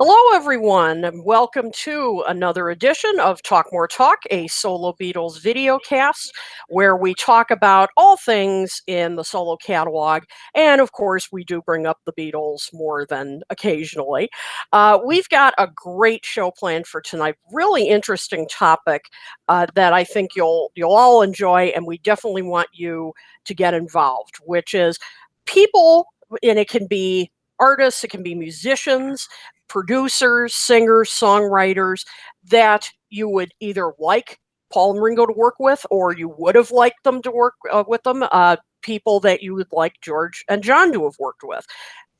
Hello, everyone, and welcome to another edition of Talk More Talk, a solo Beatles video cast where we talk about all things in the solo catalog. And of course, we do bring up the Beatles more than occasionally. We've got a great show planned for tonight, really interesting topic that I think you'll all enjoy, and we definitely want you to get involved, which is people, and it can be artists, it can be musicians, producers, singers, songwriters that you would either like Paul and Ringo to work with, or you would have liked them to work with them. People that you would like George and John to have worked with,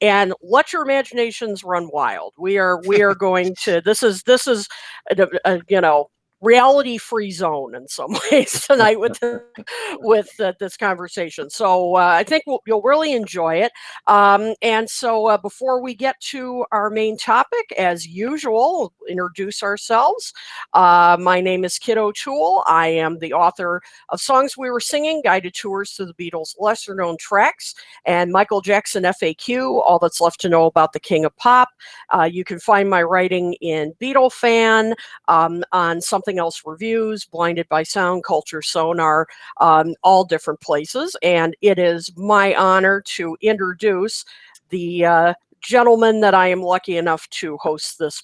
and let your imaginations run wild. We are going to. This is a reality free zone in some ways tonight with this conversation. So I think you'll really enjoy it. And so before we get to our main topic, as usual, we'll introduce ourselves. My name is Kit O'Toole. I am the author of Songs We Were Singing, Guided Tours to the Beatles' Lesser Known Tracks, and Michael Jackson FAQ, All That's Left to Know About the King of Pop. You can find my writing in Beatle Fan, on Something Else Reviews, Blinded by Sound, Culture Sonar, all different places. And it is my honor to introduce the gentleman that I am lucky enough to host this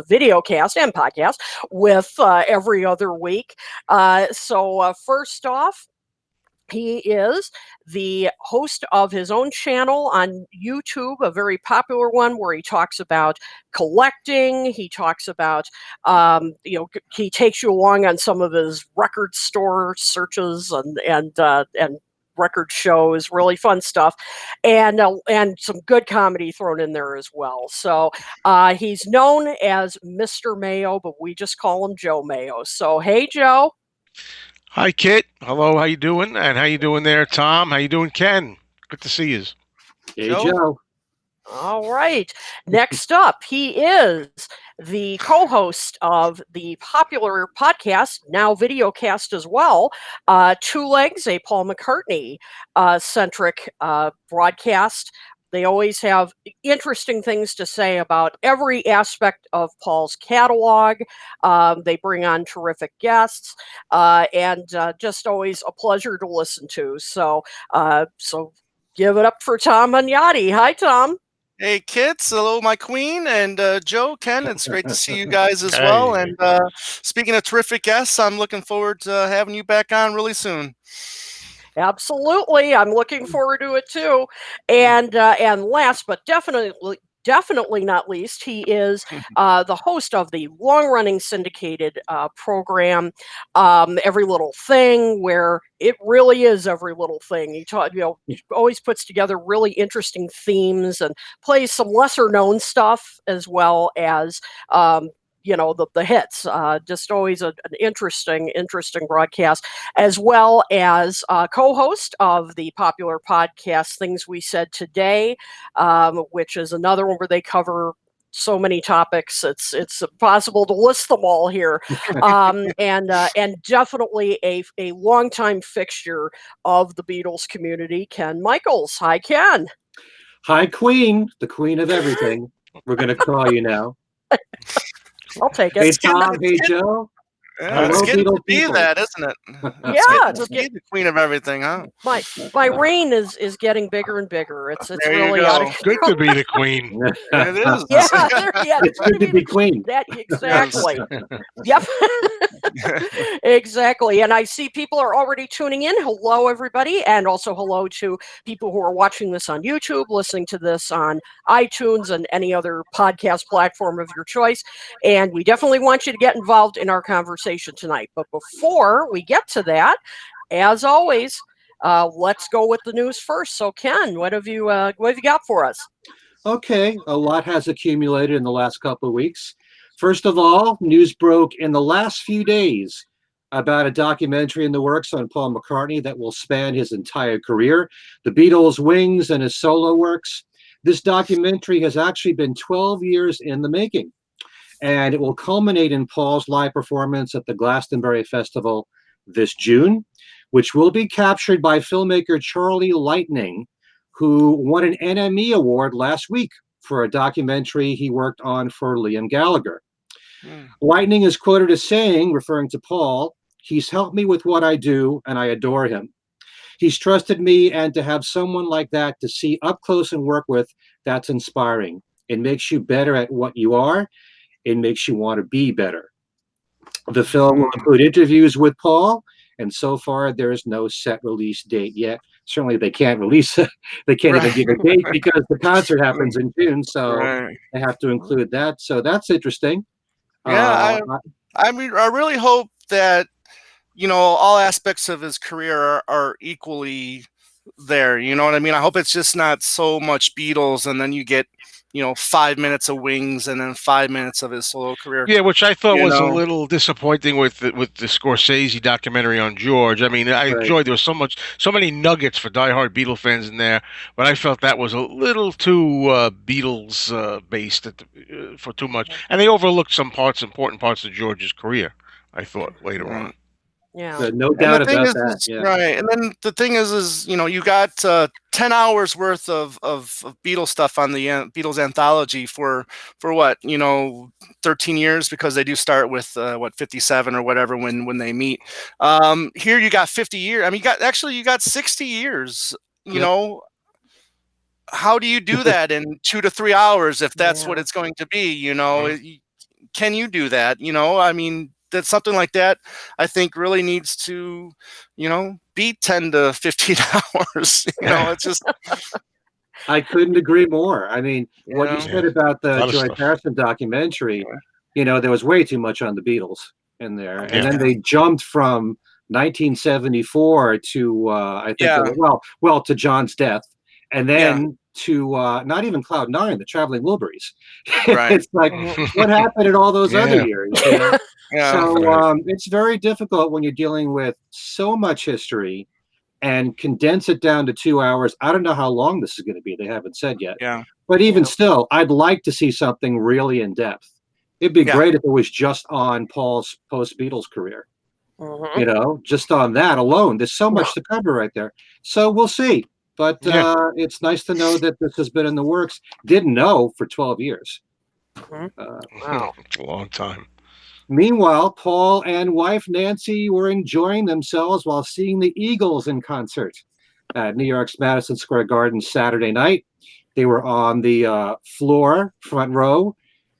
video cast and podcast with every other week. So first off, he is the host of his own channel on YouTube, a very popular one where he talks about collecting. He talks about, he takes you along on some of his record store searches and record shows, really fun stuff, and some good comedy thrown in there as well. So he's known as Mr. Mayo, but we just call him Joe Mayo. So hey, Joe. Hi, Kit. Hello. How you doing? And how you doing there, Tom? How you doing, Ken? Good to see you. Hey, Joe. All right. Next up, he is the co-host of the popular podcast, now videocast as well, Two Legs, a Paul McCartney centric broadcast. They always have interesting things to say about every aspect of Paul's catalog. They bring on terrific guests, and just always a pleasure to listen to. So give it up for Tom Agnotti. Hi, Tom. Hey, kids. Hello, my queen, and Joe, Ken. It's great to see you guys as Hey. well. And speaking of terrific guests, I'm looking forward to having you back on really soon. Absolutely, I'm looking forward to it too. And last but definitely not least, he is the host of the long-running syndicated program, Every Little Thing, where it really is every little thing. He always puts together really interesting themes and plays some lesser-known stuff as well as the hits. Just always an interesting broadcast, as well as co-host of the popular podcast Things We Said Today, which is another one where they cover so many topics. It's impossible to list them all here. And definitely a longtime fixture of the Beatles community, Ken Michaels. Hi, Ken. Hi, Queen, the queen of everything. We're going to call you now. I'll take it. Hey, Tom. Hey, Joe. It's getting to be that, isn't it? Yeah, it's getting the queen of everything, huh? My reign is getting bigger and bigger. It's There really you out go. of Good to be the queen. It is. It's good to be queen. That exactly. Yep. Exactly. And I see people are already tuning in. Hello, everybody, and also hello to people who are watching this on YouTube, listening to this on iTunes and any other podcast platform of your choice. And we definitely want you to get involved in our conversation tonight. But before we get to that, as always, let's go with the news first. So, Ken, what have you got for us? Okay, a lot has accumulated in the last couple of weeks. First of all, news broke in the last few days about a documentary in the works on Paul McCartney that will span his entire career, the Beatles' wings and his solo works. This documentary has actually been 12 years in the making, and it will culminate in Paul's live performance at the Glastonbury Festival this June, which will be captured by filmmaker Charlie Lightning, who won an NME award last week for a documentary he worked on for Liam Gallagher. Mm. Lightning is quoted as saying, referring to Paul, "He's helped me with what I do, and I adore him. He's trusted me, and to have someone like that to see up close and work with, that's inspiring. It makes you better at what you are. It makes you want to be better." The film will include interviews with Paul, and so far there is no set release date yet. Certainly, they can't release it. They can't even Right. give a date because the concert happens in June, so Right. they have to include that. So that's interesting. Yeah, Uh, I mean, I really hope that all aspects of his career are equally there. You know what I mean? I hope it's just not so much Beatles, and then you get 5 minutes of Wings, and then 5 minutes of his solo career. Yeah, which I thought You was a know, little disappointing with the Scorsese documentary on George. I mean, I right. enjoyed there was so many nuggets for diehard Beatle fans in there, but I felt that was a little too Beatles based for too much, and they overlooked some important parts of George's career. I thought later on. right. Yeah. No And the doubt thing about is, that. Yeah. right. And then the thing is you got 10 hours worth of Beatles stuff on the Beatles anthology for what 13 years, because they do start with 57 or whatever when they meet. Here you got 50 years. I mean, you got 60 years. You Yep. know, how do you do that in 2 to 3 hours if that's what Yeah. it's going to be? Mhm. Can you do that? I mean, that's something like that. I think really needs to, be 10 to 15 hours. It's just, I couldn't agree more. I mean, you what you know, Yeah, said about a the lot of George stuff. Harrison documentary, there was way too much on the Beatles in there. And Yeah, then they jumped from 1974 to I think yeah, well to John's death, and yeah, then to not even Cloud Nine, the Traveling Wilburys. right, It's like Mhm. what happened in all those other yeah, years, you know? yeah, So right. it's very difficult when you're dealing with so much history and condense it down to 2 hours. I don't know how long this is going to be. They haven't said yet. yeah, But even Yeah. still, I'd like to see something really in depth. It'd be yeah, great if it was just on Paul's post Beatles career, Mhm. just on that alone. There's so much to cover right there. So we'll see. But Yeah, it's nice to know that this has been in the works. Didn't know for 12 years. Mhm. Uh, Wow. it's a long time. Meanwhile, Paul and wife Nancy were enjoying themselves while seeing the Eagles in concert at New York's Madison Square Garden Saturday night. They were on the floor, front row,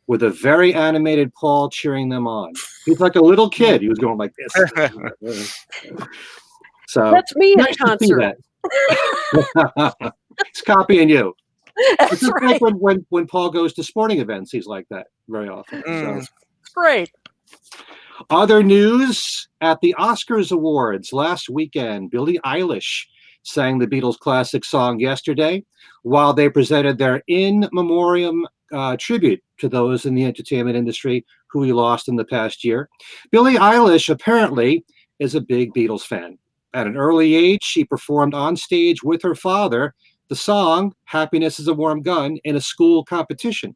with a very animated Paul cheering them on. He's like a little kid. He was going like this. So That's me in nice to see concert. that. He's copying you. It's That's just like right. when Paul goes to sporting events, he's like that very often. So mm, Great. other news at the Oscars Awards last weekend, Billie Eilish sang the Beatles' classic song yesterday while they presented their in memoriam tribute to those in the entertainment industry who we lost in the past year. Billie Eilish apparently is a big Beatles fan. At an early age, she performed on stage with her father the song Happiness is a Warm Gun in a school competition.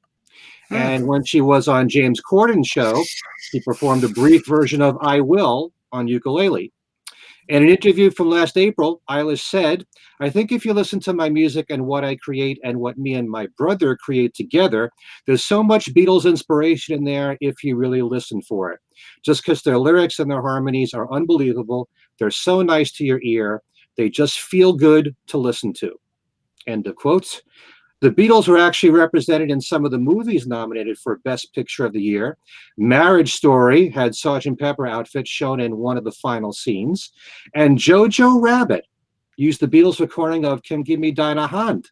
mm, And when she was on James Corden's show, she performed a brief version of I Will on ukulele. In an interview from last April, Eilish said, "I think if you listen to my music and what I create and what me and my brother create together, there's so much Beatles inspiration in there if you really listen for it. Just because their lyrics and their harmonies are unbelievable. They're so nice to your ear. They just feel good to listen to." End of quotes. The Beatles were actually represented in some of the movies nominated for Best Picture of the Year. Marriage Story had Sgt. Pepper outfits shown in one of the final scenes. And Jojo Rabbit used the Beatles recording of Can Give Me Dinah Hand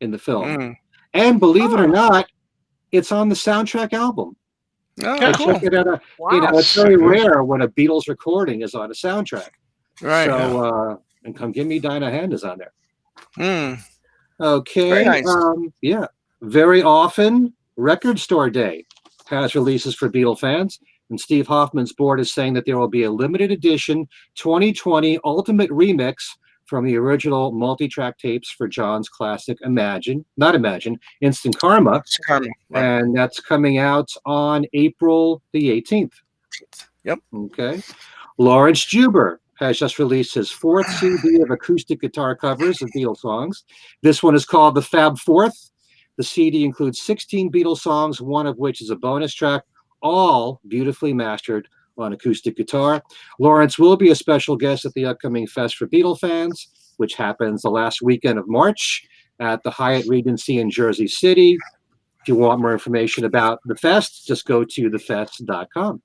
in the film. mm. And believe it or Huh. not, it's on the soundtrack album. Oh, I Yeah, checked cool. it out. Wow. It's very rare when a Beatles recording is on a soundtrack. Right. yeah. So, and Come Give Me Dinah Hand is on there. Mm, very Okay. nice. Yeah. Very often, Record Store Day has releases for Beatle fans. And Steve Hoffman's board is saying that there will be a limited edition 2020 Ultimate Remix from the original multi-track tapes for John's classic not Imagine, Instant Karma. It's Carmen. Right. And that's coming out on April the 18th. Yep. Okay. Lawrence Juber has just released his fourth CD of acoustic guitar covers of Beatles songs. This one is called The Fab Fourth. The CD includes 16 Beatles songs, one of which is a bonus track, all beautifully mastered on acoustic guitar. Lawrence will be a special guest at the upcoming Fest for Beatle fans, which happens the last weekend of March at the Hyatt Regency in Jersey City. If you want more information about the fest, just go to thefest.com.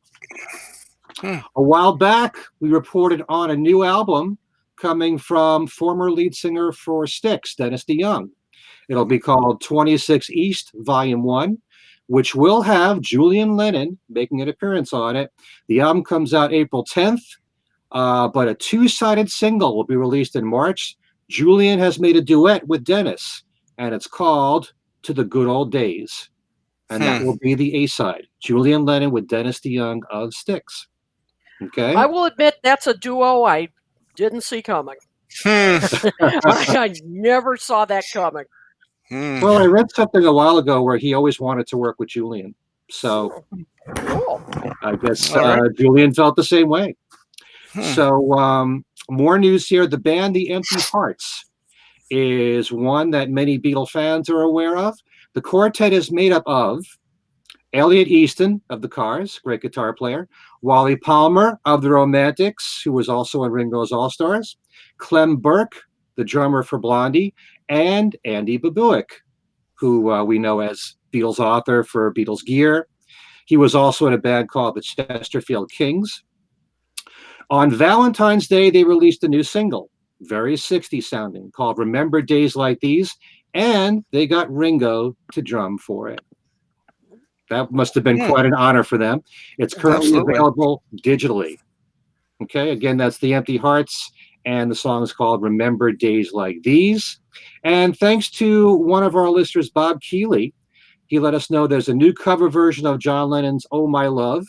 A while back, we reported on a new album coming from former lead singer for Styx, Dennis DeYoung. It'll be called 26 East, Volume 1, which will have Julian Lennon making an appearance on it. The album comes out April 10th, but a two-sided single will be released in March. Julian has made a duet with Dennis, and it's called To the Good Old Days. And that will be the A-side. Julian Lennon with Dennis DeYoung of Styx. Okay. I will admit that's a duo I didn't see coming. I never saw that coming. Well, I read something a while ago where he always wanted to work with Julian. So Cool. I guess All right. Julian felt the same way. So more news here. The band The Empty Hearts is one that many Beatle fans are aware of. The quartet is made up of Elliot Easton of the Cars, great guitar player, Wally Palmer of the Romantics, who was also in Ringo's All-Stars, Clem Burke, the drummer for Blondie, and Andy Babuik, who we know as Beatles author for Beatles Gear. He was also in a band called the Chesterfield Kings. On Valentine's Day, they released a new single, very 60s sounding, called Remember Days Like These, and they got Ringo to drum for it. That must have been quite an honor for them. It's currently available digitally. Okay, again, that's The Empty Hearts, and the song is called Remember Days Like These. And thanks to one of our listeners, Bob Keeley, he let us know there's a new cover version of John Lennon's Oh My Love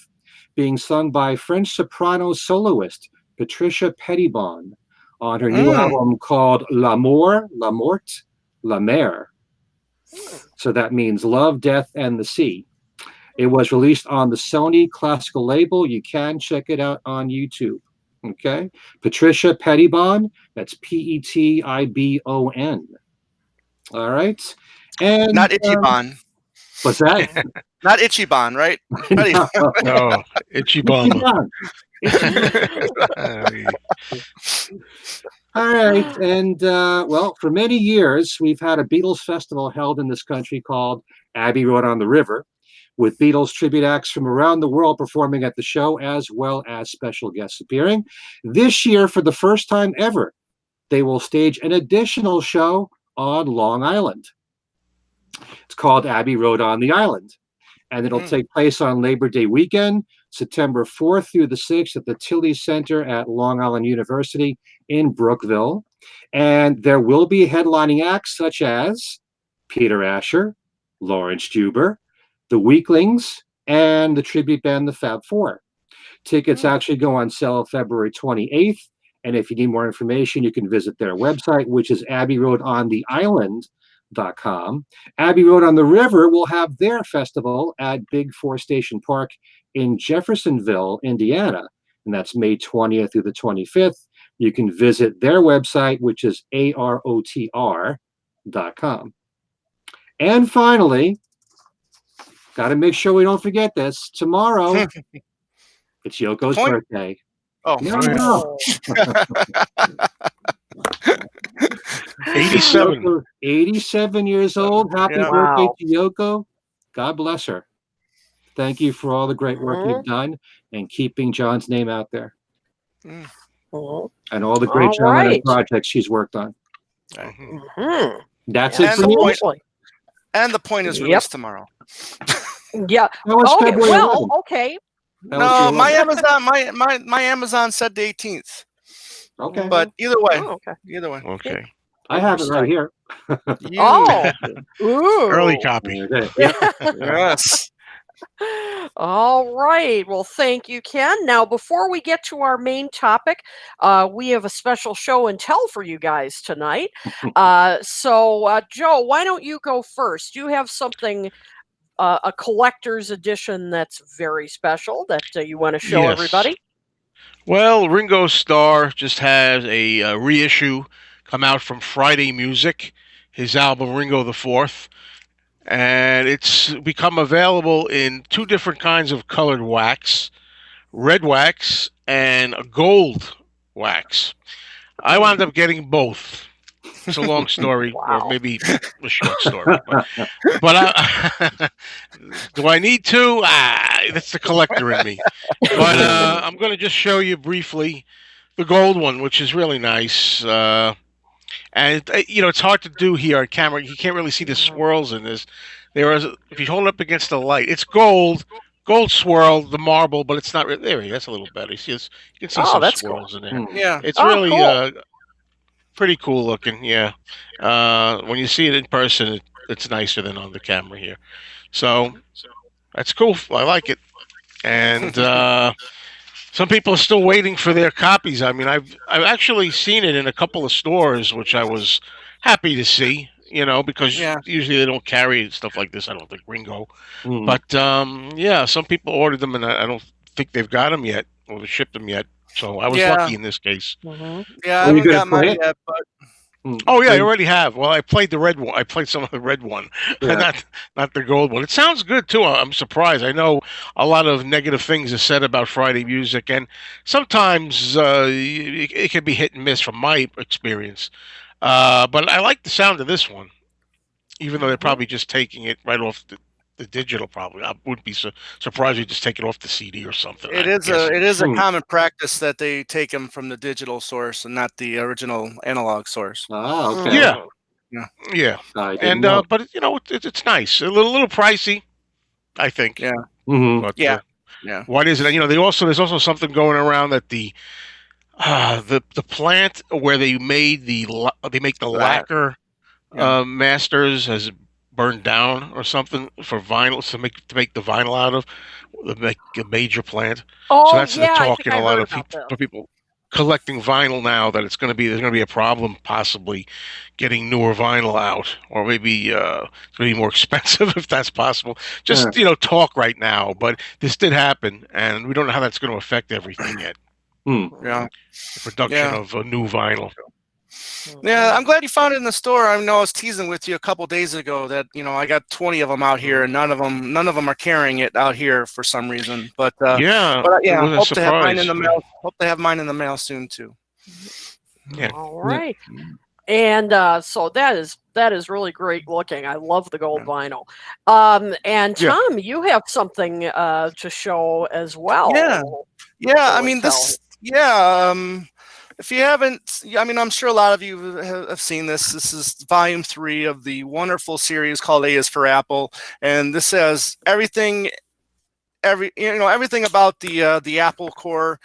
being sung by French soprano soloist Patricia Pettibon on her new album called L'amour, la morte, la mer. So that means love, death, and the sea. It was released on the Sony classical label. You can check it out on YouTube. Okay. Patricia Pettibon, that's Petibon. All right. And not Ichiban. What's that? Not Ichiban, right? No, Itchy Bomber. All right. And well, for many years, we've had a Beatles festival held in this country called Abbey Road on the River, with Beatles tribute acts from around the world performing at the show, as well as special guests appearing. This year, for the first time ever, they will stage an additional show on Long Island. It's called Abbey Road on the Island, and it'll take place on Labor Day weekend, September 4th through the 6th at the Tilly Center at Long Island University in Brookville. And there will be headlining acts such as Peter Asher, Lawrence Juber, the Weaklings, and the tribute band, the Fab Four. Tickets actually go on sale February 28th. And if you need more information, you can visit their website, which is abbeyroadontheisland.com. Abbey Road on the River will have their festival at Big Four Station Park in Jeffersonville, Indiana. And that's May 20th through the 25th. You can visit their website, which is arotr.com. And finally, got to make sure we don't forget this. Tomorrow, it's Yoko's birthday. Oh, no. 87. 87 years old. Happy birthday to Yoko. God bless her. Thank you for all the great work you've done and keeping John's name out there. And all the great John Lennon projects she's worked on. That's it for you. And the point is released tomorrow. Yeah. Okay. Well, okay. No, my Amazon said the 18th. Okay. But either way. Either way. Okay. I have it right here. Ooh. Early copy. Yes. All right. Well, thank you, Ken. Now, before we get to our main topic, we have a special show and tell for you guys tonight. So, Joe, why don't you go first? You have something, a collector's edition that's very special that you want to show everybody? Well, Ringo Starr just has a reissue come out from Friday Music, his album Ringo the Fourth. and it's become available in two different kinds of colored wax: red wax and a gold wax. I wound up getting both. It's a long story, or Wow. maybe a short story. But do I need to? That's the collector in me. But I'm going to just show you briefly the gold one, which is really nice. And it's hard to do here on camera. You can't really see the swirls in this. There is, if you hold it up against the light, it's gold swirl, the marble, but it's not. There, that's a little better. You see, you can see Oh, some that's cool. swirls in there. Yeah. It's Oh, really cool. pretty cool looking. Yeah. When you see it in person, it's nicer than on the camera here. So that's cool. I like it. And some people are still waiting for their copies. I mean, I've actually seen it in a couple of stores, which I was happy to see. Because Yeah. usually they don't carry stuff like this. I don't think Ringo. Hmm. But yeah, some people ordered them, and I don't think they've got them yet or shipped them yet. So I was Yeah. lucky in this case. Mhm. Yeah, I Are you haven't gonna got mine play it? yet, but Hmm. Oh yeah, I Are you- already have. Well, I played the red one. I played some of the red one, Yeah. not the gold one. It sounds good too. I'm surprised. I know a lot of negative things are said about Friday music, and sometimes it can be hit and miss from my experience. But I like the sound of this one, even though they're Mhm. probably just taking it right off the digital. Probably, I wouldn't be surprised if you just take it off the CD or something. it I'm is guessing. a Hmm. common practice that they take them from the digital source and not the original analog source. Ah, okay. Yeah, Yeah. yeah, I didn't and know. but it's nice. A little pricey, I think. Yeah. Hmm. But Yeah. Yeah. what is it? There's also something going around that the plant where they make the That. lacquer Yeah. masters has burned down or something for vinyl to make the vinyl out of make a major plant. So Oh, that's the yeah, I talk think in I a lot heard of about people this. for people collecting vinyl now that there's going to be a problem possibly getting newer vinyl out, or maybe it's going to be more expensive if that's possible. Just talk right now, but this did happen, and we don't know how that's going to affect everything yet. Hmm. Yeah. The production Yeah. of a new vinyl. Yeah, Mhm. I'm glad you found it in the store. I know I was teasing with you a couple days ago that I got 20 of them out here, and none of them are carrying it out here for some reason. But Yeah, it yeah, was a hope to have mine in surprise. the mail. Hope to have mine in the mail soon too. Yeah. All Yeah. right. And so that is really great looking. I love the gold vinyl. And Yeah. Tom, you have something to show as well. Yeah. Yeah, Show I and mean tell. this. Yeah, if you haven't, I mean, I'm sure a lot of you have seen this. This is volume 3 of the wonderful series called A is for Apple, and this has everything everything about the Apple Core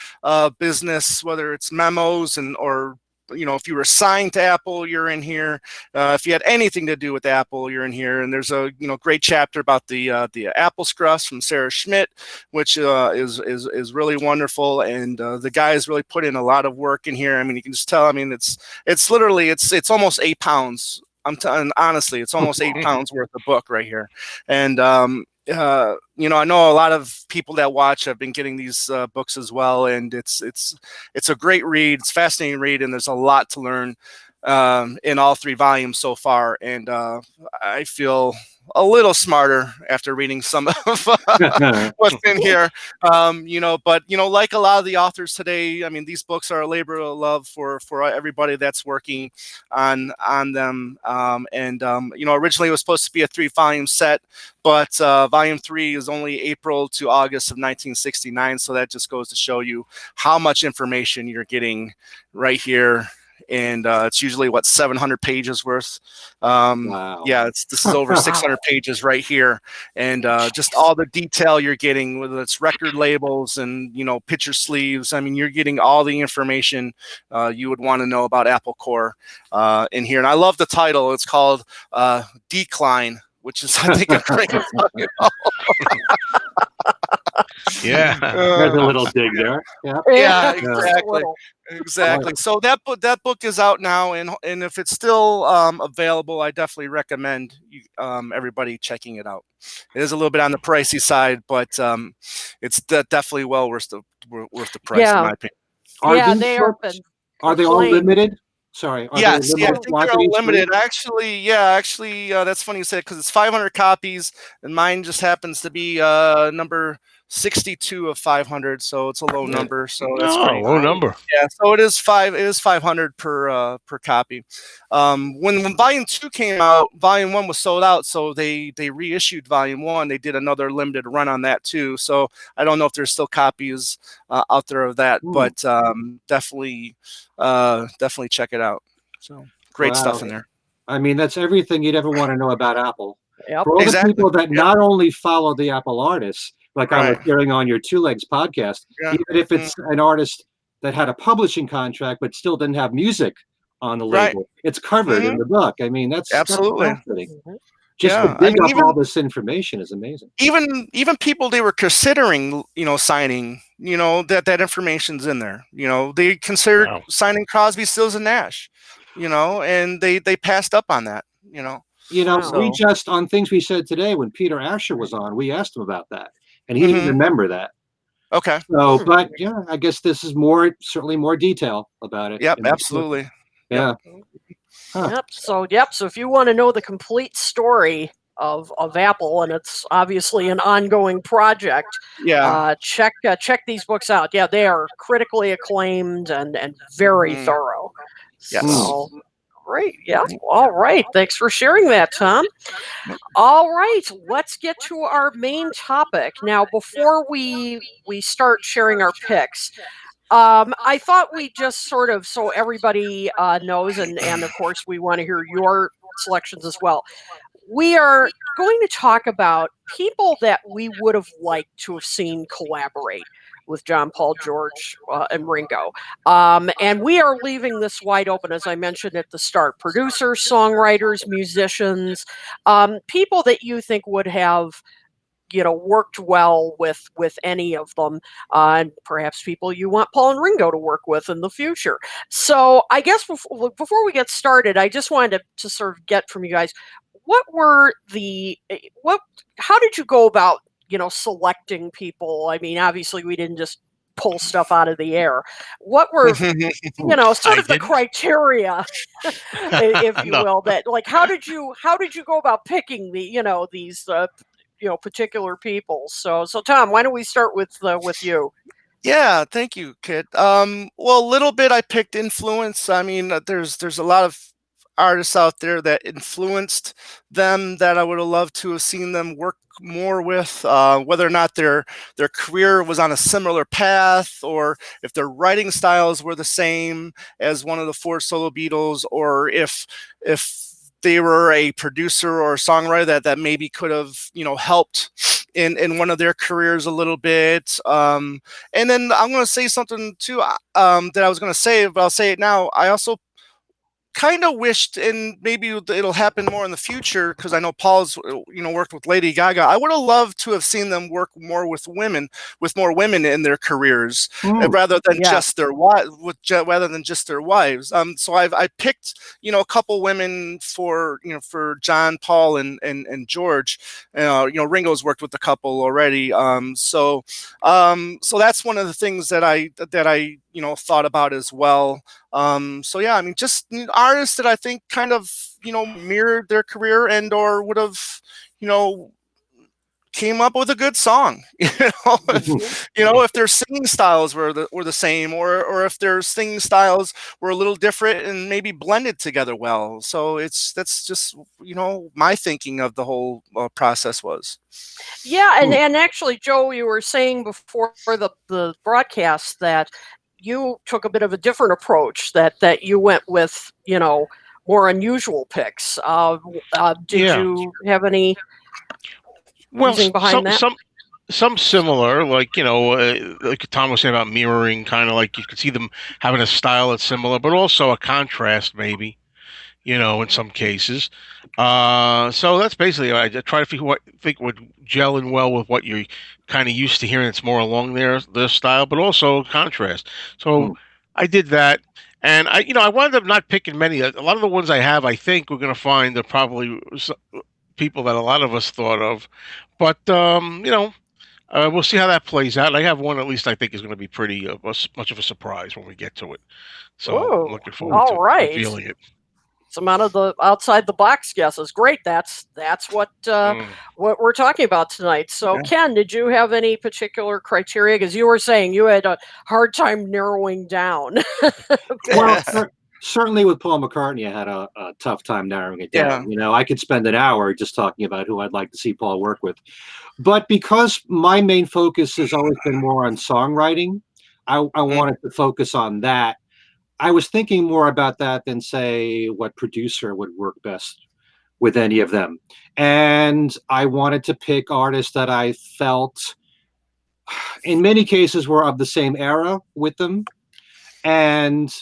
business, whether it's memos or if you were assigned to Apple, you're in here. If you had anything to do with Apple, you're in here. And there's a great chapter about the Apple Scruss from Sarah Schmidt, which is really wonderful. And the guys really put in a lot of work in here. I mean, you can just tell. I mean, it's literally it's almost 8 pounds. I'm telling honestly, it's almost 8 pounds worth of book right here. And I know a lot of people that watch have been getting these books as well, and it's a great read. It's a fascinating read, and there's a lot to learn in all 3 volumes so far. And I feel a little smarter after reading some of what's in here. But like a lot of the authors today, I mean, these books are a labor of love for everybody that's working on them. Originally it was supposed to be a 3-volume set, but volume 3 is only April to August of 1969. So that just goes to show you how much information you're getting right here. And it's usually 700 pages worth. Wow. Yeah, this is over 600 pages right here, and just all the detail you're getting, whether it's record labels and picture sleeves. I mean, you're getting all the information you would want to know about Apple Core in here. And I love the title. It's called Decline, which is I think a great title. Yeah. There's a little dig there. Yeah. Yeah, just a exactly. little. Exactly. So that book is out now, and if it's still available, I definitely recommend everybody checking it out. It is a little bit on the pricey side, but it's definitely well worth the price, in Yeah. my opinion. Are Yeah, these they are books, are they all proclaimed. limited? Sorry, are they Yes, yeah, I limited think they're quantities too? unlimited. Actually, that's funny you said because it's 500 copies, and mine just happens to be number 62 of 500, so it's a low Yeah. number. So that's Oh, pretty. low number. Yeah, so it is 500 per copy. When Volume 2 came out, Volume 1 was sold out, so they reissued Volume 1. They did another limited run on that too. So I don't know if there's still copies out there of that, but definitely check it out. So great stuff Wow. in there. I mean, that's everything you'd ever want to know about Apple. Yep. For all the Exactly. people that Yep. not only follow the Apple artists, like I was Right. hearing on your Two Legs podcast, Yeah. even if it's an artist that had a publishing contract but still didn't have music on the Right. label, it's covered in hmm the book. I mean, that's Absolutely. fascinating. Mhm. Just to Yeah. I dig mean, up all this information is amazing. even people they were considering, signing, that information's in there. They considered Wow. signing Crosby, Stills, and Nash. And they passed up on that. Wow. We So. just on things we said today when Peter Asher was on, we asked him about that, and he didn't hmm remember that. Okay. So, Hmm. but yeah, I guess this is certainly more detail about it Yep. in this book. Absolutely. Yep. Yeah. Huh. So if you want to know the complete story of Apple, and it's obviously an ongoing project, Yeah. check these books out. Yeah, they are critically acclaimed and very Mhm. thorough. Yes. So great. Yeah. All right. Thanks for sharing that, Tom. All right, let's get to our main topic. Now, before we start sharing our picks, I thought we just sort of so everybody knows, and of course we want to hear your selections as well. We are going to talk about people that we would have liked to have seen collaborate with John, Paul, George, and Ringo. And we are leaving this wide open, as I mentioned at the start. Producers, songwriters, musicians, people that you think would have worked well with any of them, and perhaps people you want Paul and Ringo to work with in the future. So I guess before we get started, I just wanted to sort of get from you guys, what were the what how did you go about selecting people? I mean, obviously we didn't just pull stuff out of the air. What were sort I of the didn't. criteria, if you No. will, that like how did you go about picking these particular people? So Tom, why don't we start with you? Yeah, thank you, Kit. Well, a little bit I picked influence. I mean, there's a lot of artists out there that influenced them that I would have loved to have seen them work more with. Whether or not their career was on a similar path, or if their writing styles were the same as one of the four solo Beatles, or if they were a producer or a songwriter that maybe could have helped in one of their careers a little bit. And then I'm going to say something too, that I was going to say, but I'll say it now. I also kind of wished, and maybe it'll happen more in the future, because I know Paul's worked with Lady Gaga. I would have loved to have seen them work more with women, with more women in their careers, Hmm. rather than Yeah. just their rather than just their wives. So I picked a couple women for John, Paul, and George. Ringo's worked with a couple already. So that's one of the things that I thought about as well. So yeah, I mean, just artists that I think kind of mirrored their career and/or would have you know came up with a good song. If their singing styles were the same, or if their singing styles were a little different and maybe blended together well. So that's just my thinking of the whole process was. Yeah, and Hmm. and actually, Joe, you were saying before the broadcast that you took a bit of a different approach, that you went with more unusual picks. Did Yeah. you have any Well, reasoning some behind that? some similar, like like Tom was saying about mirroring, kind of like you could see them having a style that's similar, but also a contrast, maybe. In some cases. So that's basically I try to figure what think would gel in well with what you're kind of used to hearing. It's more along their style, but also contrast. So Hmm. I did that, and I wound up not picking many. A lot of the ones I have, I think we're going to find are probably people that a lot of us thought of, but We'll see how that plays out. I have one at least I think is going to be pretty much of a surprise when we get to it. So I'm Ooh, looking forward all to right. revealing it. Some out of the outside the box guesses. Great. That's Mm. what we're talking about tonight. So, Yeah. Ken, did you have any particular criteria? Because you were saying you had a hard time narrowing down. Well, But certainly with Paul McCartney, I had a tough time narrowing it Yeah. down. I could spend an hour just talking about who I'd like to see Paul work with. But because my main focus has always been more on songwriting, I Mm, wanted to focus on that. I was thinking more about that than, say, what producer would work best with any of them. And I wanted to pick artists that I felt, in many cases, were of the same era with them and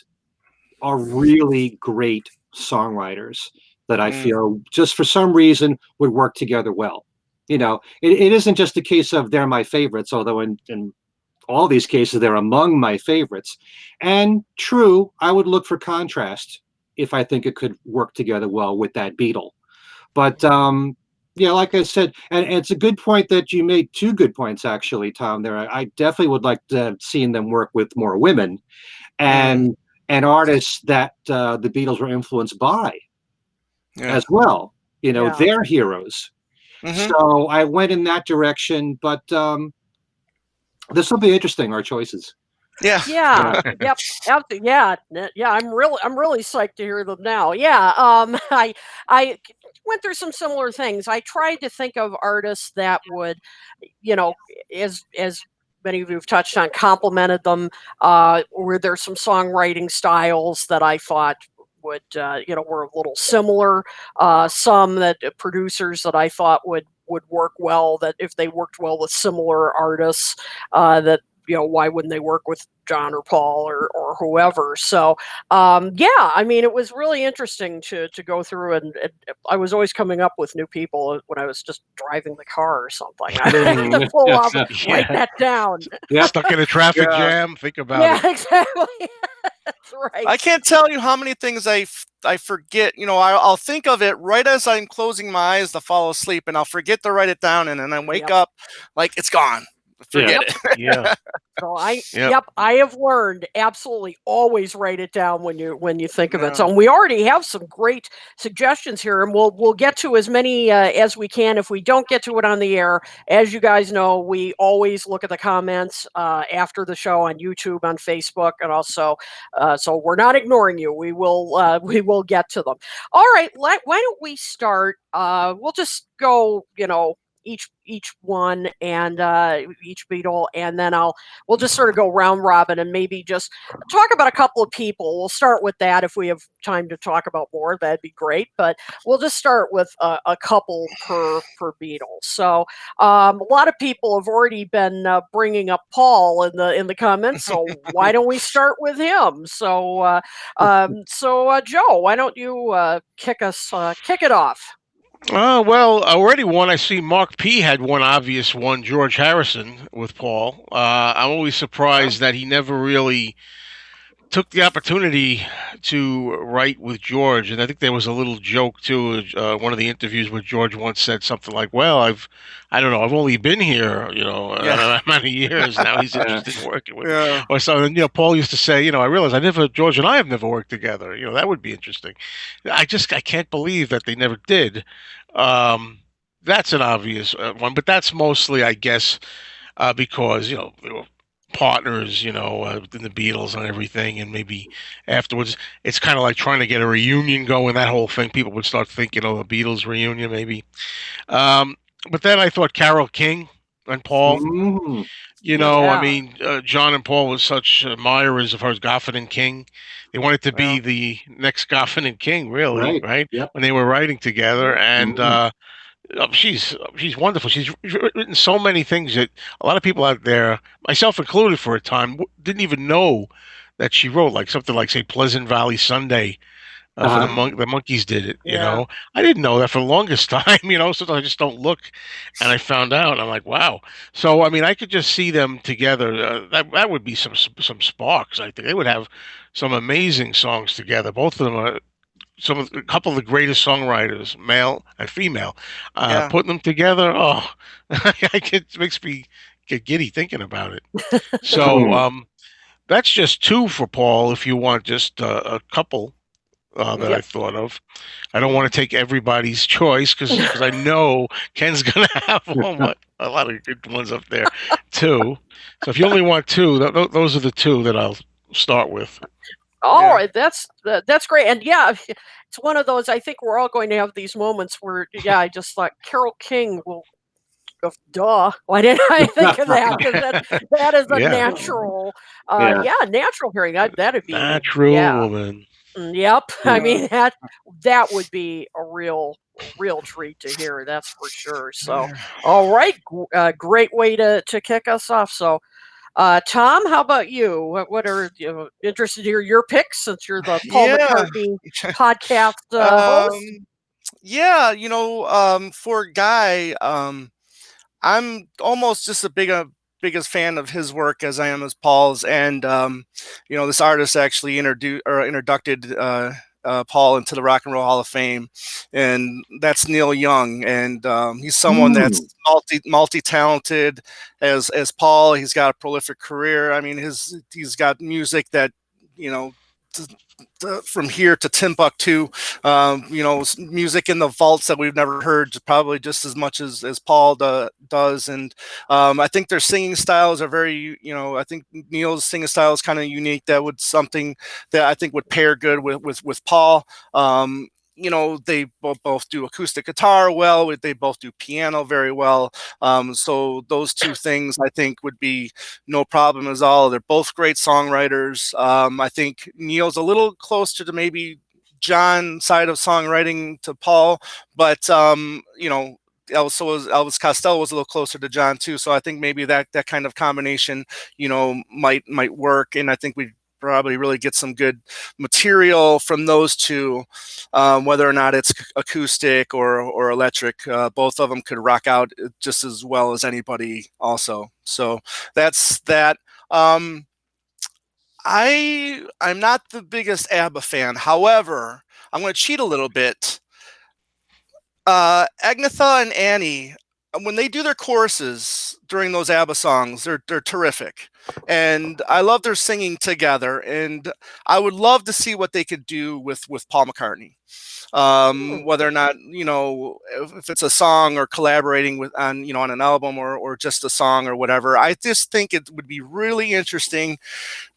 are really great songwriters that I mm, feel just for some reason would work together well. It isn't just a case of they're my favorites, although in all these cases they're among my favorites. And true, I would look for contrast if I think it could work together well with that Beatle. But yeah, like I said, and it's a good point that you made, two good points actually, Tom. There, I definitely would like to have seen them work with more women mm, and artists that the Beatles were influenced by yeah. as well. yeah. Their heroes. Hmm. So I went in that direction, but this will be interesting. Our choices. Yeah. Yeah. Yeah. Yep. Yeah. Yeah. I'm really psyched to hear them now. Yeah. I went through some similar things. I tried to think of artists that would, you know, as many of you have touched on, complimented them. Were there some songwriting styles that I thought would, were a little similar. Some that producers that I thought would work well. That if they worked well with similar artists, that why wouldn't they work with John or Paul or whoever? So yeah, I mean, it was really interesting to go through, and I was always coming up with new people when I was just driving the car or something. I had to Mm, pull yeah. off, write Yeah. that down. Yep. Stuck in a traffic Yeah. jam. Think about Yeah, it. exactly. That's right. I can't tell you how many things I forget. I'll think of it right as I'm closing my eyes to fall asleep, and I'll forget to write it down, and then I wake Yep. up like it's gone. Yeah. Forget Yep. it. Yeah. So Yep. yep, I have learned absolutely always write it down when you think of it. Yeah. So we already have some great suggestions here, and we'll get to as many as we can. If we don't get to it on the air, as you guys know, we always look at the comments after the show on YouTube, on Facebook, and also so we're not ignoring you. We will get to them. All right, why don't we start? We'll just go, each one and each Beatle, and then we'll just sort of go round robin and maybe just talk about a couple of people. We'll start with that. If we have time to talk about more, that'd be great. But we'll just start with a couple per Beatle. So a lot of people have already been bringing up Paul in the comments. So why don't we start with him? So Joe, why don't you kick it off? Well, already one I see Mark P had one obvious one, George Harrison with Paul. I'm always Yeah. surprised that he never really took the opportunity to write with George, and I think there was a little joke too. One of the interviews where George once said something like, "Well, I don't know, I've only been here, I don't Yeah. know how many years now. He's Uh, interested in working with me." Yeah. Or so, and Paul used to say, I realize George and I have never worked together. That would be interesting. I can't believe that they never did. That's an obvious one, but that's mostly, I guess, because they were partners, in the Beatles and everything, and maybe afterwards, it's kind of like trying to get a reunion going. That whole thing, people would start thinking, "Oh, a Beatles reunion, maybe." Um, but then I thought Carole King and Paul. mm, I Yeah. mean, John and Paul was such admirers of hers, Goffin and King. They wanted to Yeah. be the next Goffin and King, really, right. right? Yep. When they were writing together, and Mm, she's wonderful. She's written so many things that a lot of people out there, myself included, for a time, didn't even know that she wrote. Like something like, say, Pleasant Valley Sunday for uh-huh. the Monkeys did it. Yeah. I didn't know that for the longest time. Sometimes I just don't look, and I found out. And I'm like, wow. So I mean, I could just see them together. That would be some sparks. I think they would have some amazing songs together. Both of them are a couple of the greatest songwriters, male and female, Yeah. putting them together. Oh, it makes me get giddy thinking about it. So that's just two for Paul. If you want just a couple that I Yep. thought of, I don't want to take everybody's choice because I know Ken's gonna have a lot of good ones up there too. So if you only want two, those are the two that I'll start with. All Yeah. right, that's great, and yeah, it's one of those. I think we're all going to have these moments where, yeah, I just thought Carole King will. Duh! Why didn't I think of that? Because that is a Yeah, natural, Yeah. yeah, natural hearing. That'd be, natural yeah, woman. yep. I Yeah. mean that would be a real treat to hear. That's for sure. So, all right, great way to kick us off. So, Tom, how about you? What are you interested to hear your picks since you're the Paul Yeah. McCartney podcast host? um, yeah, for Guy, I'm almost just biggest fan of his work as I am as Paul's, and this artist actually introduced Paul into the Rock and Roll Hall of Fame, and that's Neil Young, and he's someone that's Mm. multi talented as Paul. He's got a prolific career. I mean, he's got music that you know. From here to Timbuktu, music in the vaults that we've never heard, probably just as much as Paul does. And I think their singing styles are very, I think Neil's singing style is kind of unique. That would something that I think would pair good with Paul. They both do acoustic guitar well. They both do piano very well. So those two things I think would be no problem at all. They're both great songwriters. I think Neil's a little closer to maybe John side of songwriting to Paul, but Elvis Costello was a little closer to John too. So I think maybe that kind of combination, might work, and I think we probably really get some good material from those two, whether or not it's acoustic or electric. Both of them could rock out just as well as anybody also. So that's that. I'm not the biggest ABBA fan. However, I'm going to cheat a little bit. Agnetha and Annie, when they do their choruses during those ABBA songs, they're terrific, and I love their singing together. And I would love to see what they could do with Paul McCartney. Whether or not if it's a song or collaborating with on an album or just a song or whatever. I just think it would be really interesting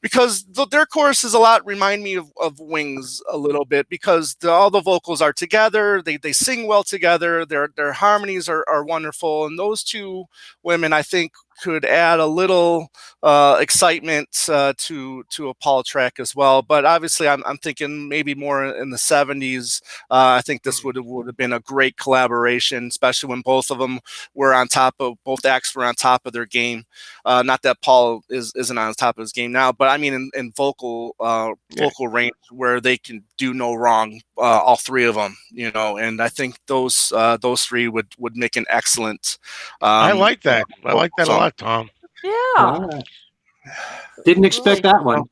because their choruses a lot remind me of Wings a little bit, because all the vocals are together. They sing well together. Their harmonies are wonderful, and those two women I think could add a little excitement to a Paul track as well. But obviously, I'm thinking maybe more in the '70s. I think this would have been a great collaboration, especially when both acts were on top of their game. Not that Paul isn't on top of his game now, but I mean in vocal range where they can do no wrong, all three of them, and I think those three would make an excellent. I like that. I like that a song. lot, Tom. Yeah. All right. Didn't expect that one.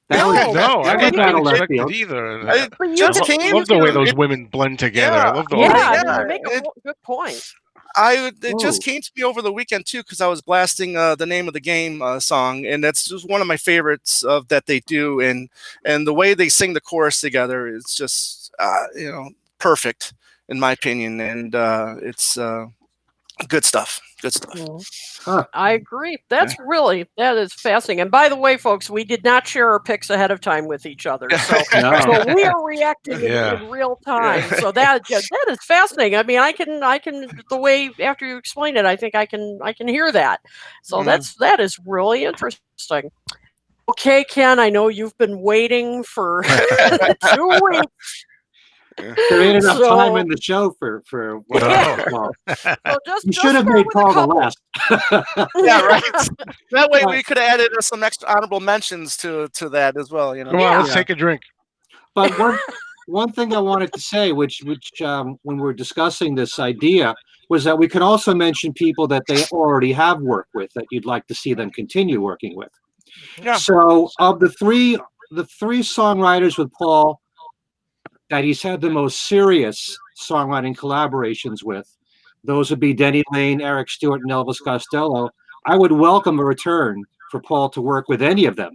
That was No, No, I that was didn't out of left expect it field. either. And It but you just did. came love the way to those it. women blend together. I Yeah, love the whole Yeah, thing. you make a it, good point. it just came to me over the weekend too, because I was blasting the Name of the Game song, and that's just one of my favorites of that they do, and the way they sing the chorus together is just perfect in my opinion, and it's good stuff. Good stuff. Mhm. Huh. I agree. That is fascinating. And by the way, folks, we did not share our picks ahead of time with each other, so No. so we are reacting Yeah. in real time. So that is fascinating. I mean, I can the way after you explain it, I think I can hear that. So that is really interesting. Okay, Ken, I know you've been waiting for 2 weeks. There ain't enough time So in the show for yeah. Paul. So just You should have start made with a Paul the couple. last. Yeah, right. That way we could have added some extra honorable mentions to that as well. Come on, Yeah. let's take a drink. But one thing I wanted to say, which when we're discussing this idea, was that we could also mention people that they already have worked with that you'd like to see them continue working with. Yeah. So of the three songwriters with Paul that he's had the most serious songwriting collaborations with, those would be Denny Lane, Eric Stewart, and Elvis Costello. I would welcome a return for Paul to work with any of them.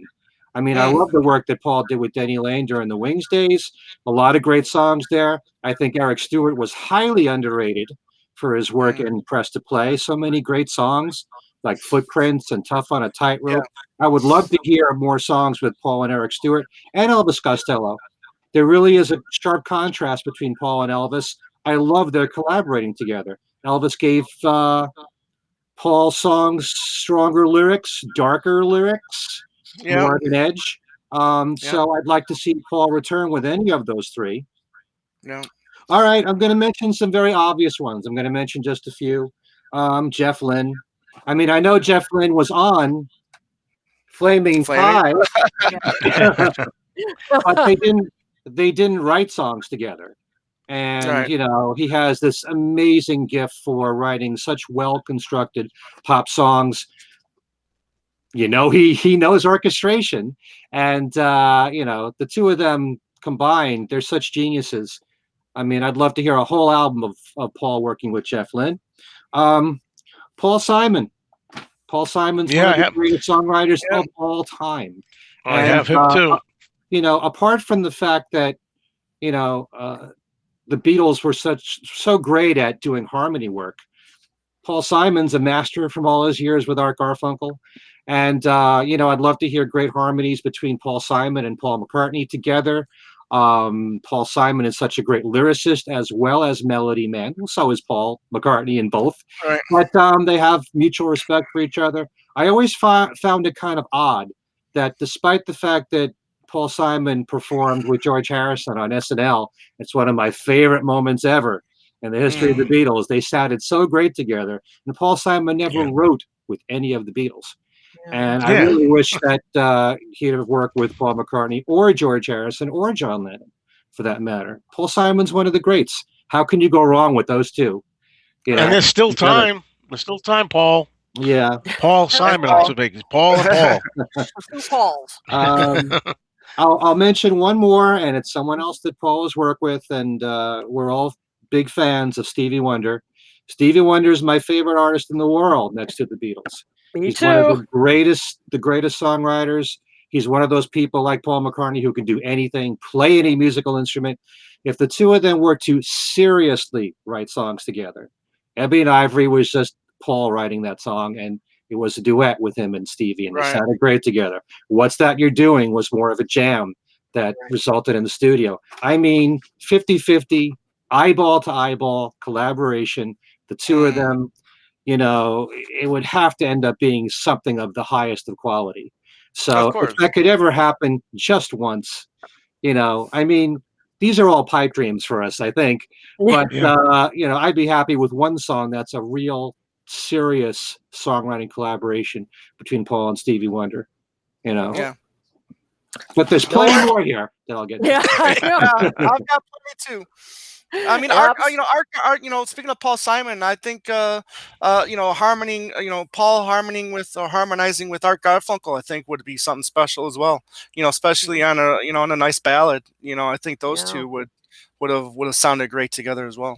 I mean, I love the work that Paul did with Denny Lane during the Wings days. A lot of great songs there. I think Eric Stewart was highly underrated for his work in Press to Play. So many great songs like Footprints and Tough on a Yeah. Tightrope. I would love to hear more songs with Paul and Eric Stewart and Elvis Costello. There really is a sharp contrast between Paul and Elvis. I love their collaborating together. Elvis gave Paul songs stronger lyrics, darker lyrics, Yeah. more of an edge. Yeah. So I'd like to see Paul return with any of those three. Yeah. All right, I'm going to mention some very obvious ones. I'm going to mention just a few. Jeff Lynne. I mean, I know Jeff Lynne was on Flaming Flaming. Pie, Yeah. but they didn't write songs together. And Right. you know, he has this amazing gift for writing such well constructed pop songs. You know, he knows orchestration, and you know, the two of them combined, they're such geniuses. I mean, I'd love to hear a whole album of Paul working with Jeff Lynne. Um, Paul Simon. Paul Simon's one Yeah, of the greatest songwriters Yeah. of all time. I And have him too. you know, apart from the fact that you know the Beatles were so great at doing harmony work, Paul Simon's a master from all his years with Art Garfunkel. And, you know, I'd love to hear great harmonies between Paul Simon and Paul McCartney together. Paul Simon is such a great lyricist as well as melody man. So is Paul McCartney in both. Right. But they have mutual respect for each other. I always found it kind of odd that despite the fact that Paul Simon performed with George Harrison on SNL, it's one of my favorite moments ever in the history of the Beatles. They sounded so great together. And Paul Simon never Yeah. wrote with any of the Beatles. And I Yeah. really wish that he'd have worked with Paul McCartney or George Harrison or John Lennon, for that matter. Paul Simon's one of the greats. How can you go wrong with those two? You know, And there's still together. time. There's still time, Paul. Yeah. Paul Simon, I'm so big. Paul and Paul. Two Pauls. I'll mention one more, and it's someone else that Paul has worked with, and we're all big fans of Stevie Wonder. Stevie Wonder is my favorite artist in the world, next to the Beatles. Me He's one of too. the greatest songwriters. He's one of those people like Paul McCartney who can do anything, play any musical instrument. If the two of them were to seriously write songs together, Ebony and Ivory was just Paul writing that song, and it was a duet with him and Stevie, and they Right. sounded great together. What's That You're Doing was more of a jam that resulted in the studio. I mean, 50-50, eyeball to eyeball collaboration. The two of them, you know, it would have to end up being something of the highest of quality. So Of course. if that could ever happen just once, you know, I mean, these are all pipe dreams for us, I think. But Yeah. you know, I'd be happy with one song that's a real serious songwriting collaboration between Paul and Stevie Wonder, you know. Yeah. But there's plenty more here that I'll get to. Yeah, I know. I've got plenty too. I mean, Art, you know, speaking of Paul Simon, I think, you know, Paul harmonizing with Art Garfunkel, I think would be something special as well. You know, especially on a nice ballad. You know, I think those Yeah. two would have sounded great together as well.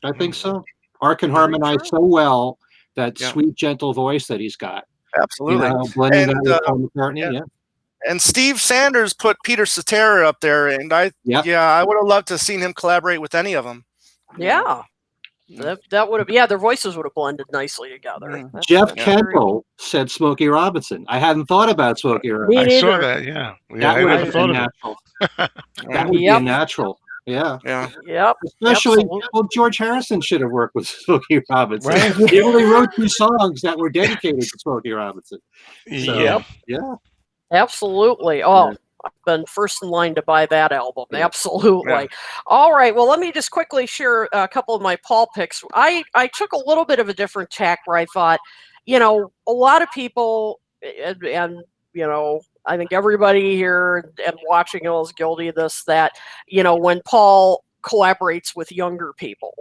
I think so. Art can Very harmonize true. so well, that Yeah. sweet, gentle voice that he's got. Absolutely. You know, blending that And with Paul McCartney. yeah. Yeah. And Steve Sanders put Peter Cetera up there, and I would have loved to have seen him collaborate with any of them. Yeah. That would have, their voices would have blended nicely together. Mhm. Jeff That's very- Kendall said Smokey Robinson. I hadn't thought about Smokey Me Robinson. I saw neither. that. Yeah. Yeah. That I would never have thought been of it. natural. That would be a natural. Yeah. Yeah. Yep. Especially, Absolutely. well, George Harrison should have worked with Smokey Robinson. Right. He only wrote 2 songs that were dedicated to Smokey Robinson. So, Yeah. yeah. Absolutely. Oh, I've been first in line to buy that album. Yeah. Absolutely. Yeah. All right. Well, let me just quickly share a couple of my Paul picks. I took a little bit of a different tack where I thought, you know, a lot of people, and you know, I think everybody here and watching is guilty of this, that, you know, when Paul collaborates with younger people,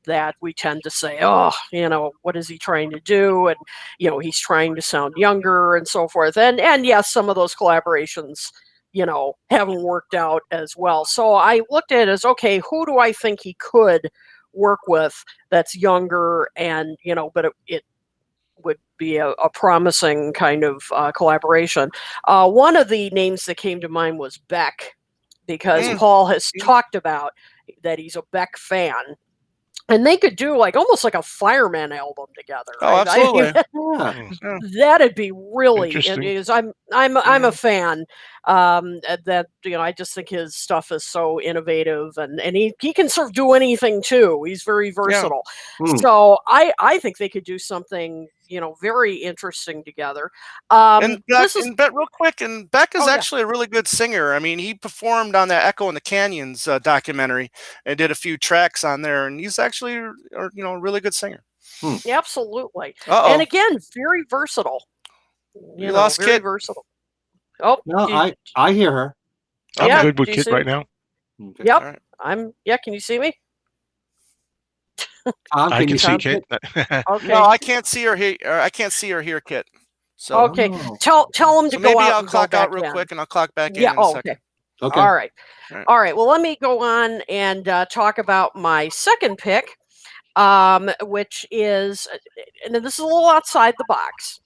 that we tend to say, oh, you know, what is he trying to do? And, you know, he's trying to sound younger and so forth. And yes, some of those collaborations, you know, haven't worked out as well. So I looked at it as, okay, who do I think he could work with that's younger and, you know, but it would be a promising kind of collaboration. One of the names that came to mind was Beck, because Mm. Paul has talked about that he's a Beck fan. And they could do like almost like a Fireman album together. Oh, absolutely. Yeah. Hmm. Yeah. That'd be really. Interesting. Because I'm a fan. That I just think his stuff is so innovative, and he can sort of do anything too. He's very Yeah. versatile. Hmm. So I think they could do something very interesting together. And Beck, This is real quick, and Beck is oh yeah. actually a really good singer. I mean, he performed on that Echo in the Canyons documentary and did a few tracks on there, and he's actually, a really good singer. Absolutely. And Uh-oh, again, very versatile. we lost Very Kit. versatile. Oh, No, do, I hear her. I'm yeah. good with Do you Kit see right me? now. Okay. Yep. All right. Yeah. Can you see me? Tom, I can can you see see Kit. it? No, Okay. I can't see or hear. Or I can't see or hear Kit. So, Okay. Oh. Tell him to so go maybe out I'll and go clock out back real in. quick, and I'll clock back Yeah. in a Oh, second. okay. Okay. All right. All right. All right. Well, let me go on and talk about my second pick, which is, and this is a little outside the box,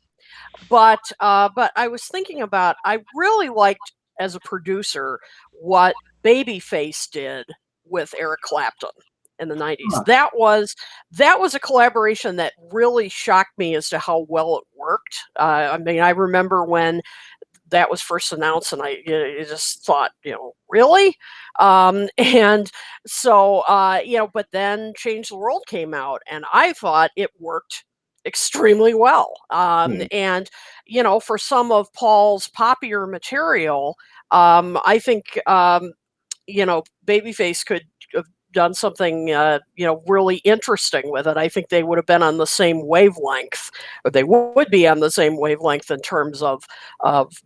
but I was thinking about. I really liked as a producer what Babyface did with Eric Clapton in the 90s. Huh. That was a collaboration that really shocked me as to how well it worked. I mean, I remember when that was first announced, and I just thought, really? And so, but then Change the World came out, and I thought it worked extremely well. Hmm. And, for some of Paul's popular material, I think, Babyface could have done something, really interesting with it. I think they would have been on the same wavelength, or they would be on the same wavelength in terms of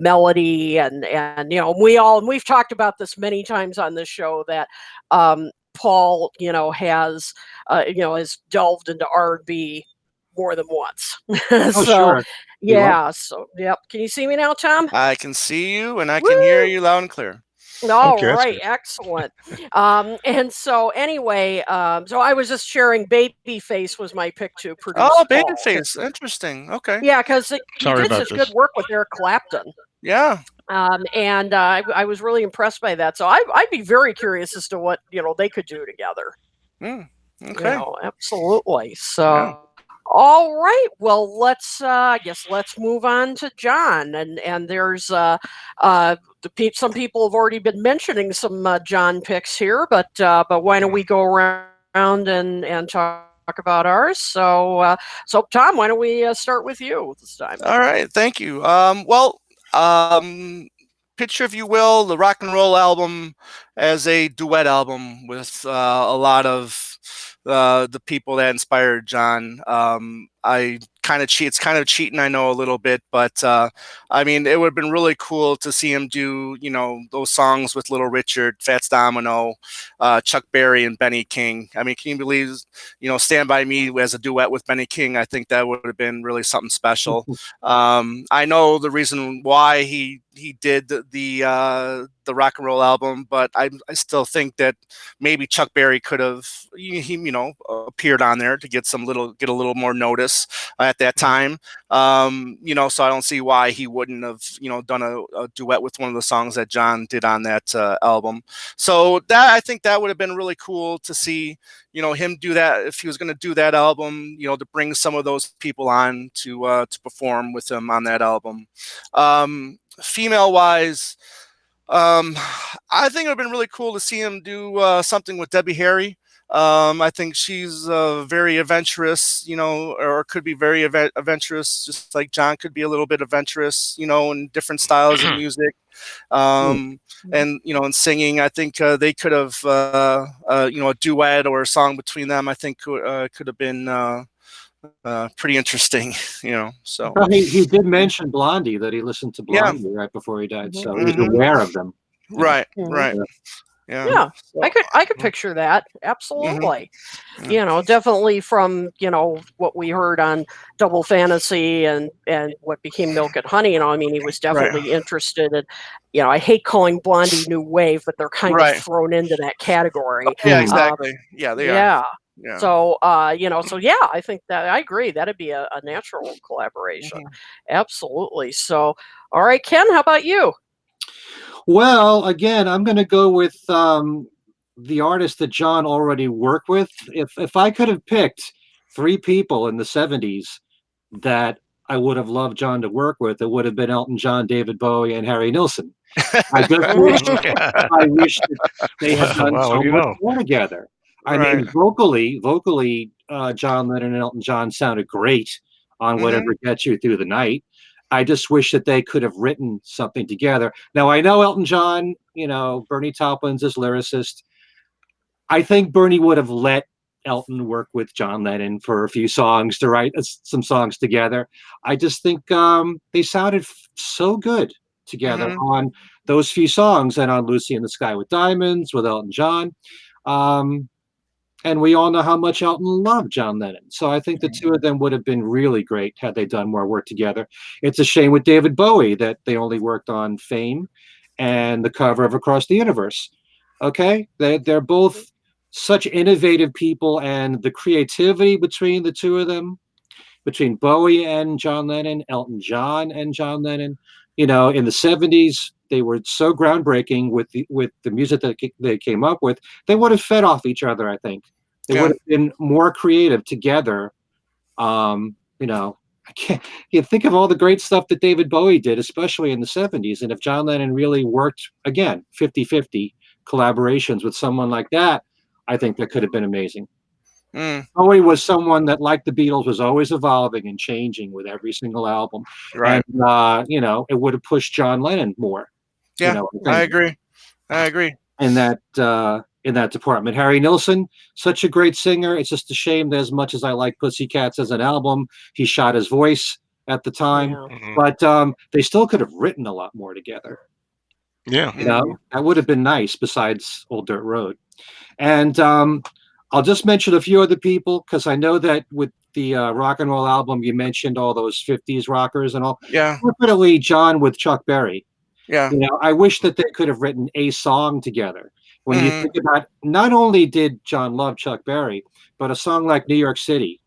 melody, and we've talked about this many times on this show that Paul, has delved into R&B more than once. Oh, So sure. He loves. yeah, so yep. Can you see me now, Tom? I can see you, and I can hear Woo! you loud and clear. All Okay, that's right, good. excellent. And so anyway, so I was just sharing Babyface was my pick to produce Oh, Paul. Babyface. Interesting. Okay. Yeah, because he Sorry did about such good this. work with Eric Clapton. Yeah. And I was really impressed by that. So I'd be very curious as to what they could do together. Mm, okay. Absolutely. Yeah. So, all right. Well, I guess let's move on to John. And there's some people have already been mentioning some John picks here, but why don't we go around and talk about ours? So Tom, why don't we start with you this time? All right. Thank you. Picture, if you will, the rock and roll album as a duet album with a lot of the people that inspired John. I kind of cheat. It's kind of cheating, I know, a little bit, but I mean, it would have been really cool to see him do, those songs with Little Richard, Fats Domino, Chuck Berry, and Benny King. I mean, can you believe, Stand By Me as a duet with Benny King? I think that would have been really something special. I know the reason why he did the rock and roll album, but I still think that maybe Chuck Berry could have appeared on there to get a little more notice at that time. So I don't see why he wouldn't have done a duet with one of the songs that John did on that album. So that, I think that would have been really cool to see him do that if he was going to do that album, to bring some of those people on to perform with him on that album. Female wise, I think it would have been really cool to see him do something with Debbie Harry. I think she's very adventurous, or could be very adventurous, just like John could be a little bit adventurous, in different styles of music. And in singing, I think they could have a duet or a song between them. I think could have been pretty interesting. So Well, he did mention Blondie, that he listened to yeah. Blondie right before he died, so he's Mhm. aware of them. Right. Mhm. Yeah. Yeah, So, I could picture that. mhm. Absolutely. Yeah. Definitely from, what we heard on Double Fantasy and what became Milk and Honey. I mean, he was Right. definitely interested in, I hate calling Blondie new wave, but they're kind of Right. thrown into that category. Yeah, Hmm. exactly. Yeah, they are. Yeah. Yeah. So, so yeah, I think that I agree. That'd be a natural collaboration. Mhm. Absolutely. So, all right, Ken, how about you? Well, again, I'm going to go with the artist that John already worked with. If I could have picked three people in the '70s that I would have loved John to work with, it would have been Elton John, David Bowie, and Harry Nilsson. I just wish Yeah. I wish that they had done Well, what so do you much know? more together. I Right. mean, vocally, John Lennon and Elton John sounded great on Mhm. Whatever Gets You Through the Night. I just wish that they could have written something together. Now I know Elton John, Bernie Taupin's his lyricist. I think Bernie would have let Elton work with John Lennon for a few songs to write some songs together. I just think they sounded so good together Mhm. on those few songs and on Lucy in the Sky with Diamonds with Elton John. Um, and we all know how much Elton loved John Lennon. So I think the two of them would have been really great had they done more work together. It's a shame with David Bowie that they only worked on Fame and the cover of Across the Universe. Okay? They're both such innovative people, and the creativity between the two of them, between Bowie and John Lennon, Elton John and John Lennon. In the '70s, they were so groundbreaking with the music that they came up with. They would have fed off each other. I think they would Yeah. have been more creative together. Um, you know, I can't. You think of all the great stuff that David Bowie did, especially in the '70s, and if John Lennon really worked again 50-50 collaborations with someone like that, I think that could have been amazing. Mm. Bowie was someone that, like the Beatles, was always evolving and changing with every single album, and Right. it would have pushed John Lennon more. Yeah. I I think agree. I agree. in that department. Harry Nilsson, such a great singer. It's just a shame that as much as I like Pussycats as an album, he shot his voice at the time. Yeah. Mhm. But they still could have written a lot more together. Yeah. Mhm. That would have been nice. Besides Old Dirt Road. And I'll just mention a few other people because I know that with the rock and roll album, you mentioned all those '50s rockers and all. Yeah. Definitely John with Chuck Berry. Yeah. I wish that they could have written a song together. When you Mhm. think about, not only did John love Chuck Berry, but a song like New York City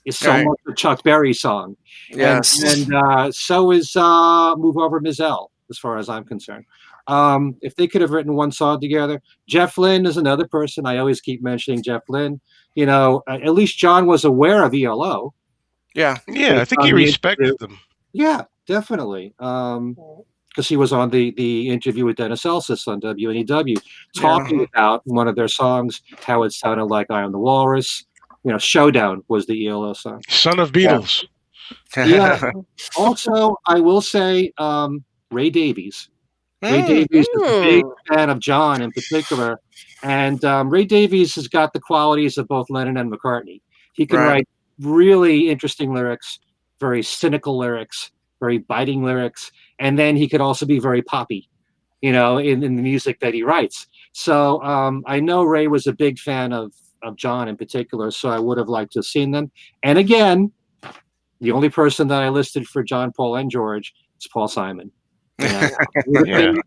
is so Right. much a Chuck Berry song, and Yes. and so is Move Over Ms. L, as far as I'm concerned. If they could have written one song together, Jeff Lynne is another person. I always keep mentioning Jeff Lynne. At least John was aware of ELO Yeah. Yeah. I based think he on the interview. respected them. Yeah, definitely. Because he was on the interview with Dennis Elsis on WNEW, Yeah. talking about one of their songs, how it sounded like "I Am the Walrus." "Showdown" was the ELO song. Son of Yeah. Beatles. Yeah. Also, I will say Ray Davies. Ray Mm. Davies is a big Mm. fan of John in particular, and Ray Davies has got the qualities of both Lennon and McCartney. He can Right. write really interesting lyrics, very cynical lyrics, very biting lyrics, and then he could also be very poppy, in the music that he writes. So I know Ray was a big fan of John in particular, so I would have liked to have seen them. And again, the only person that I listed for John, Paul, and George is Paul Simon. Yeah. Would have Yeah. been,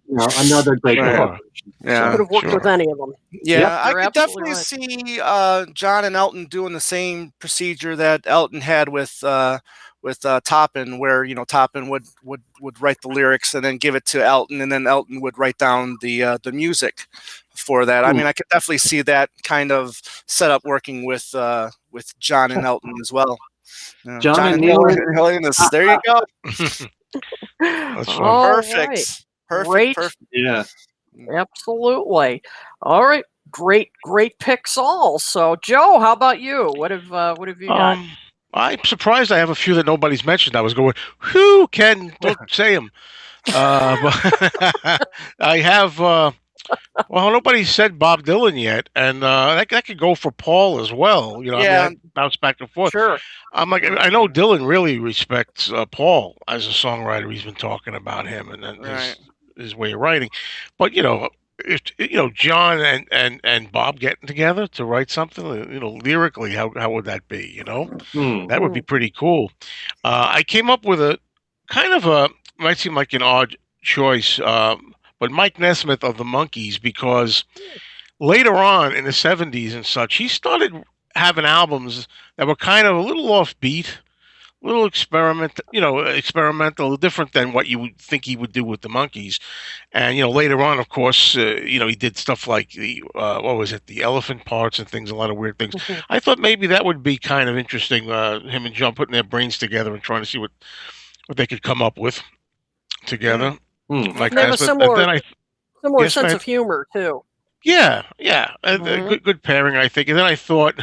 another great Right. collaboration. Could So, Yeah. have worked with Sure. any of them. yep. Yeah, I You're could absolutely definitely right. see John and Elton doing the same procedure that Elton had with Toppin, where Toppin would write the lyrics and then give it to Elton, and then Elton would write down the music for that. I Hmm. mean, I could definitely see that kind of setup working with John and Elton as well. Yeah. John John and and Neil. Helenas. There you go. That's fun. All right. Perfect. Perfect. Great. Perfect. Yeah. Absolutely. All right. Great picks all. So, Joe, how about you? What have you got? Um, I'm surprised I have a few that nobody's mentioned. I was going, whew, Ken, don't say them. But I have, well, nobody said Bob Dylan yet, and that could go for Paul as well. I mean, Yeah. I bounce back and forth. Sure. I'm like, I know Dylan really respects Paul as a songwriter. He's been talking about him and then Right. his way of writing. But if John and Bob getting together to write something, lyrically, how would that be? Hmm. That would be Mm. pretty cool. I came up with a kind of a might seem like an odd choice, but Mike Nesmith of the Monkees, because later on in the '70s and such, he started having albums that were kind of a little offbeat, a little experimental, different than what you would think he would do with the Monkees. And later on, of course, he did stuff like the what was it, the Elephant Parts and things, a lot of weird things. I thought maybe that would be kind of interesting. Him and John putting their brains together and trying to see what they could come up with together. Like They have a that. But then similar yes, sense of humor too. yeah, a Mhm. good pairing, I think. And then I thought,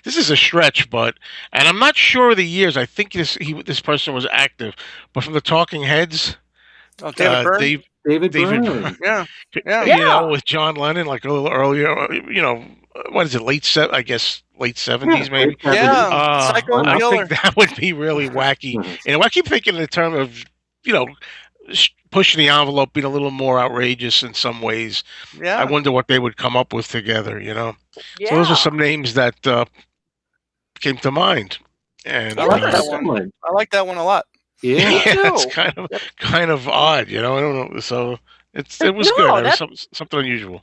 this is a stretch, and I'm not sure of the years. I think this person was active, but from the Talking Heads, Oh, David Byrne. David David, Byrne. Yeah. Yeah. Yeah. with John Lennon, like a little earlier. What is it? I guess late '70s, maybe. Yeah. Psycho I Killer. think that would be really wacky. And I keep thinking in terms of, you know, pushing the envelope, being a little more outrageous in some ways. I Yeah. wonder what they would come up with together. Yeah. So those are some names that came to mind. And I like that Interesting. one. I like that one a lot. Yeah. Me it's too. kind of odd. I don't know. So it was good. No, It was something unusual.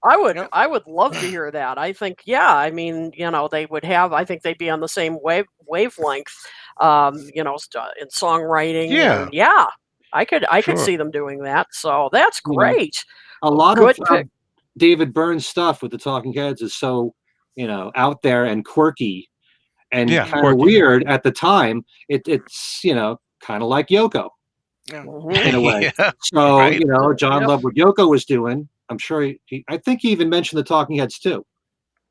Yep. I would love to hear that. I think, yeah, I mean, they would have, I think they'd be on the same wavelength, in songwriting, Yeah, and yeah, I could sure. see them doing that. So that's You know, great. a lot Good of pick. David Byrne's stuff with the Talking Heads is so, out there and quirky and Yeah, kind of quirky. weird at the time. It's kind of like Yoko Yeah. Mhm. in a way. Yeah, So right. John Yep. loved what Yoko was doing. I'm sure I think he even mentioned the Talking Heads too,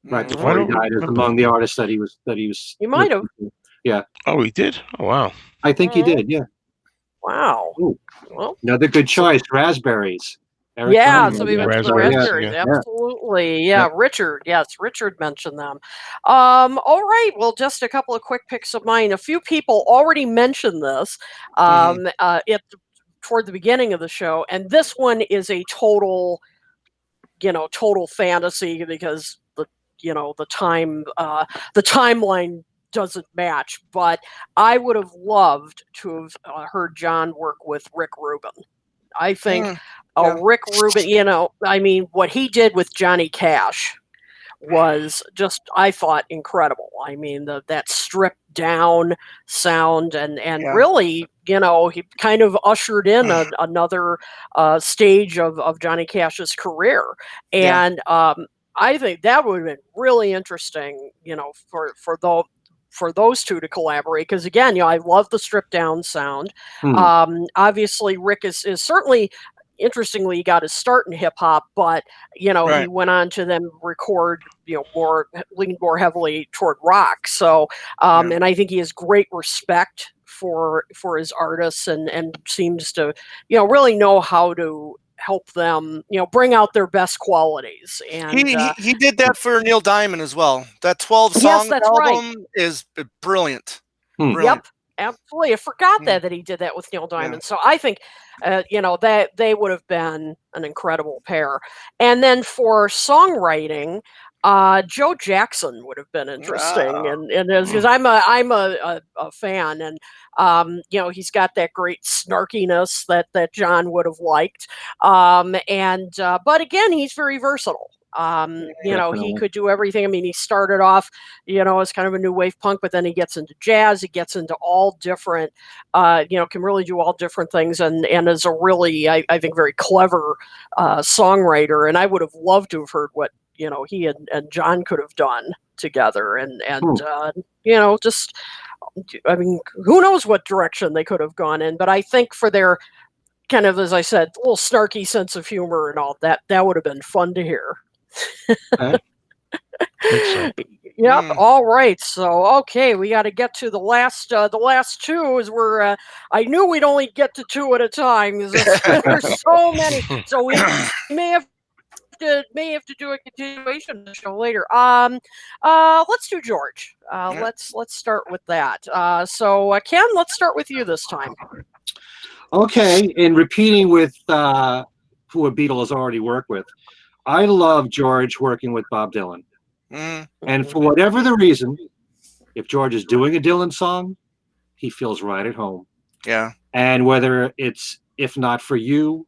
right Mhm. I before he don't died, as remember. among the artists that he was You might have. listening to. Yeah, Oh, he did. Oh, wow. I think he Mhm. did. Yeah. Wow. Ooh, Well, another good so choice. Raspberries. Eric yeah, Clapton, somebody I guess. mentioned the So yeah, Raspberries. raspberries. Yeah. yeah, Absolutely. yeah. Yeah, Richard. Yes, Richard mentioned them. All right. Well, just a couple of quick picks of mine. A few people already mentioned this Mhm. toward the beginning of the show, and this one is a total fantasy because the timeline doesn't match. But I would have loved to have heard John work with Rick Rubin. I think Yeah. Rick Rubin, I mean, what he did with Johnny Cash was just, I thought, incredible. I mean, that stripped down sound, and Yeah. really, he kind of ushered in another stage of Johnny Cash's career. Yeah. And I think that would have been really interesting, for those two to collaborate, because again, I love the stripped down sound. Hmm. Obviously, Rick is certainly, interestingly, he got his start in hip hop, but he Right. went on to then record, lean more heavily toward rock. So, Yeah. and I think he has great respect for his artists, and seems to, really know how to help them, bring out their best qualities. And He did that for Neil Diamond as well. That 12 yes, song that's right. album is brilliant. Hmm. Brilliant. Yep, absolutely. I forgot Mm. that he did that with Neil Yeah. Diamond. So I think, that they would have been an incredible pair. And then for songwriting, Joe Jackson would have been interesting, Ah. and because I'm a fan, and he's got that great snarkiness that John would have liked, and but again, he's very versatile. He Definitely. could do everything. I mean, he started off, as kind of a new wave punk, but then he gets into jazz. He gets into all different, can really do all different things, and is a really, I think, very clever songwriter. And I would have loved to have heard what he and John could have done together, and just, I mean, who knows what direction they could have gone in. But I think for their kind of, as I said, little snarky sense of humor and all that, that would have been fun to hear. Okay. I think so. Yep. Mm. All right. So, okay, we got to get to the last. The last two is where I knew we'd only get to two at a time because there's so many. So we may have to do a continuation of the show later. Let's do George. Yeah. Let's start with that. So Ken, let's start with you this time. Okay, in repeating with who a Beatle has already worked with, I love George working with Bob Dylan. Mm. And for whatever the reason, if George is doing a Dylan song, he feels right at home. Yeah. And whether it's If Not For You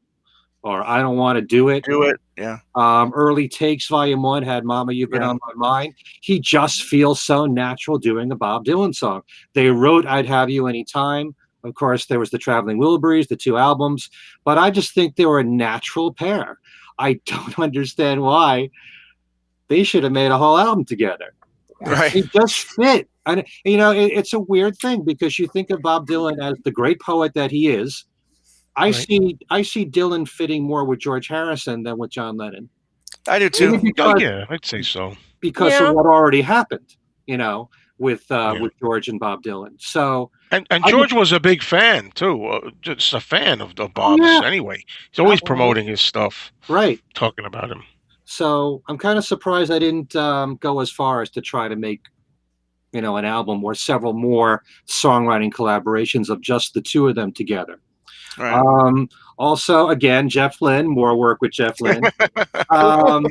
or I Don't Want to Do It. Do it. Yeah. Early Takes Volume 1 had Mama, You've Been Yeah. on My Mind. He just feels so natural doing a Bob Dylan song. They wrote I'd Have You Anytime. Of course, there was the Traveling Wilburys, the 2 albums, but I just think they were a natural pair. I don't understand why they should have made a whole album together. Right. It just fit. And, you know, it's a weird thing because you think of Bob Dylan as the great poet that he is. I Right. see Dylan fitting more with George Harrison than with John Lennon. I do too. Maybe Oh because yeah, I'd say so. Yeah. of what already happened, you know, with Yeah. George and Bob Dylan. So And I George was a big fan too, just a fan of oh Bob's yeah, anyway. He's always well, promoting his stuff, right. talking about him. So I'm kind of surprised I didn't go as far as to try to make, you know, an album or several more songwriting collaborations of just the 2 of them together. Right. Also, again, Jeff Lynne, more work with Jeff Lynne. Um,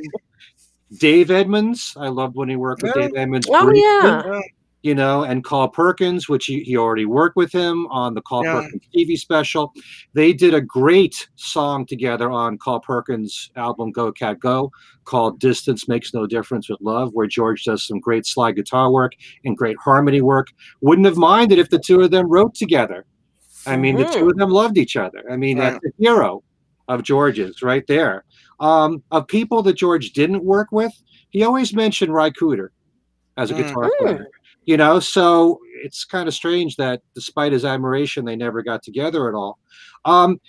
Dave Edmunds, I loved when he worked with Yeah. Dave Edmunds Oh briefly, yeah. you know, and Carl Perkins, which he already worked with him on the Carl Yeah. Perkins TV special. They did a great song together on Carl Perkins' album Go Cat Go called Distance Makes No Difference with Love, where George does some great slide guitar work and great harmony work. Wouldn't have minded if the 2 of them wrote together. I mean, the 2 of them loved each other. I mean, Right. that's a hero of George's right there. Of people that George didn't work with, he always mentioned Ry Cooder as a guitar player. You know, so it's kind of strange that despite his admiration, they never got together at all.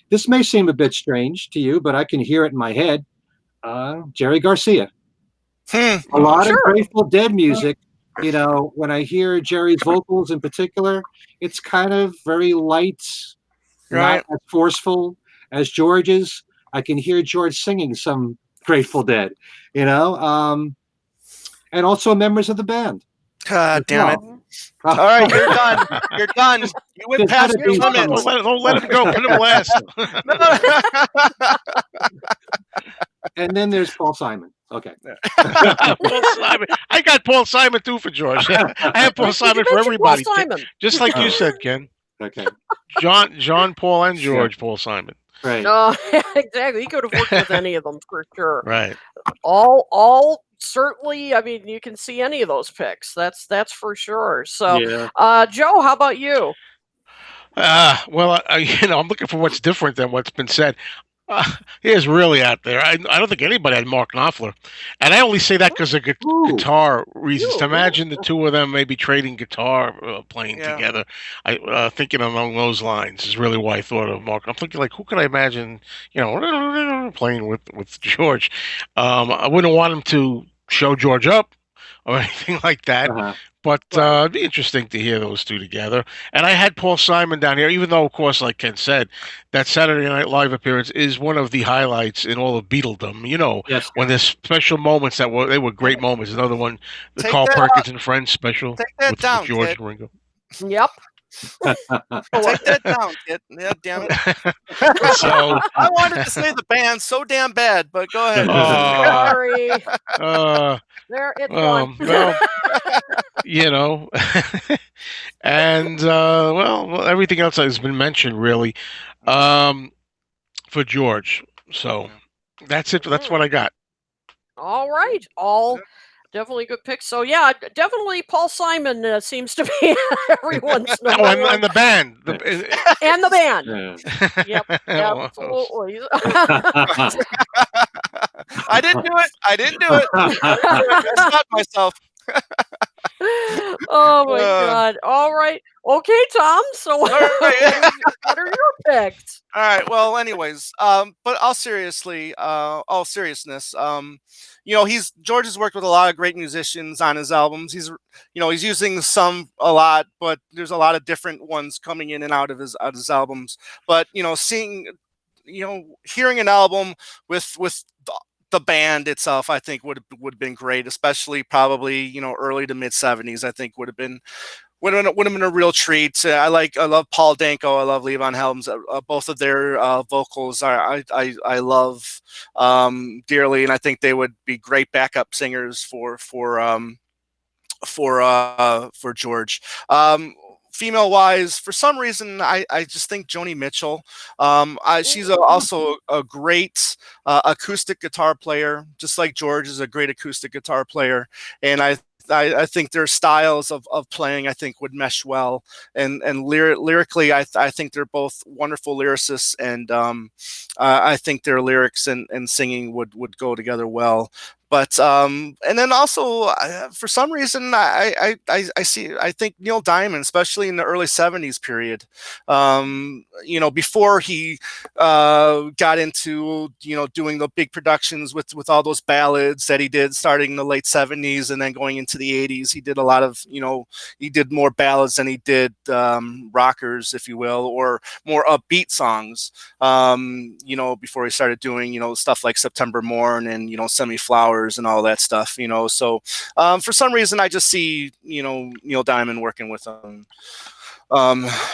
This may seem a bit strange to you, but I can hear it in my head. Jerry Garcia. A lot of Sure. Grateful Dead music. You know, when I hear Jerry's vocals in particular, it's kind of very light, Right. not as forceful as George's. I can hear George singing some Grateful Dead, you know, and also members of the band. God as damn it. well. All right, you're done. You're done. You went There's past gotta your be some- limits. Don't let him go. Put him last. And then there's Paul Simon. Okay. Paul Simon. I got Paul Simon too for George. I have Paul Did you Simon for mention everybody, Paul Simon? just like you Oh. said, Ken. Okay. John, Paul, and George. Paul Simon. Right. No, exactly. He could have worked with any of them for sure. Right. All certainly. I mean, you can see any of those picks. That's for sure. So, Yeah. Joe, how about you? Well, I'm looking for what's different than what's been said. He is really out there. I don't think anybody had Mark Knopfler, and I only say that because of Ooh. guitar reasons. Ooh. Imagine the 2 of them maybe trading guitar playing Yeah. together. I thinking along those lines is really why I thought of Mark. I'm thinking like, who could I imagine, playing with George? I wouldn't want him to show George up or anything like that. Uh-huh. But Right. it'd be interesting to hear those 2 together. And I had Paul Simon down here, even though, of course, like Ken said, that Saturday Night Live appearance is one of the highlights in all of Beatledom. You know, Yes. when there's special moments they were great moments. Another one, the Take Carl that Perkins and Friends special Take that with down, George kid. and Ringo. Yep. Take that down, kid. Yeah, damn it. So, I wanted to say the band so damn bad, but go ahead. Sorry. uh, There, it's gone. well, and well, everything else has been mentioned really, for George. So that's it. That's what I got. All right. All definitely good picks. So yeah, definitely Paul Simon seems to be everyone's number Oh, and, one. and the band. And the band. Yeah. Yep. Oh, Absolutely. I didn't do it. I didn't do it. I stopped myself. Oh my God. All right. Okay, Tom. So right. what are your picks? All right. Well, anyways, but all seriousness, George has worked with a lot of great musicians on his albums. He's using some a lot, but there's a lot of different ones coming in and out of his albums. But hearing an album with the band itself, I think would have been great, especially probably early to mid '70s. I think would have been a real treat. I love Paul Danko. I love Levon Helms. Both of their vocals I love dearly, and I think they would be great backup singers for George. female wise, for some reason, I just think Joni Mitchell. She's also a great acoustic guitar player, just like George is a great acoustic guitar player. And I think their styles of playing, I think, would mesh well. And lyrically, I think they're both wonderful lyricists, and I think their lyrics and singing would go together well. But and then also for some reason I think Neil Diamond, especially in the early '70s period, before he got into doing the big productions with all those ballads that he did starting in the late '70s and then going into the '80s, he did a lot of he did more ballads than he did rockers, if you will, or more upbeat songs. Before he started doing stuff like September Morn and Semi Flowers and all that stuff. So for some reason I just see Neil Diamond working with him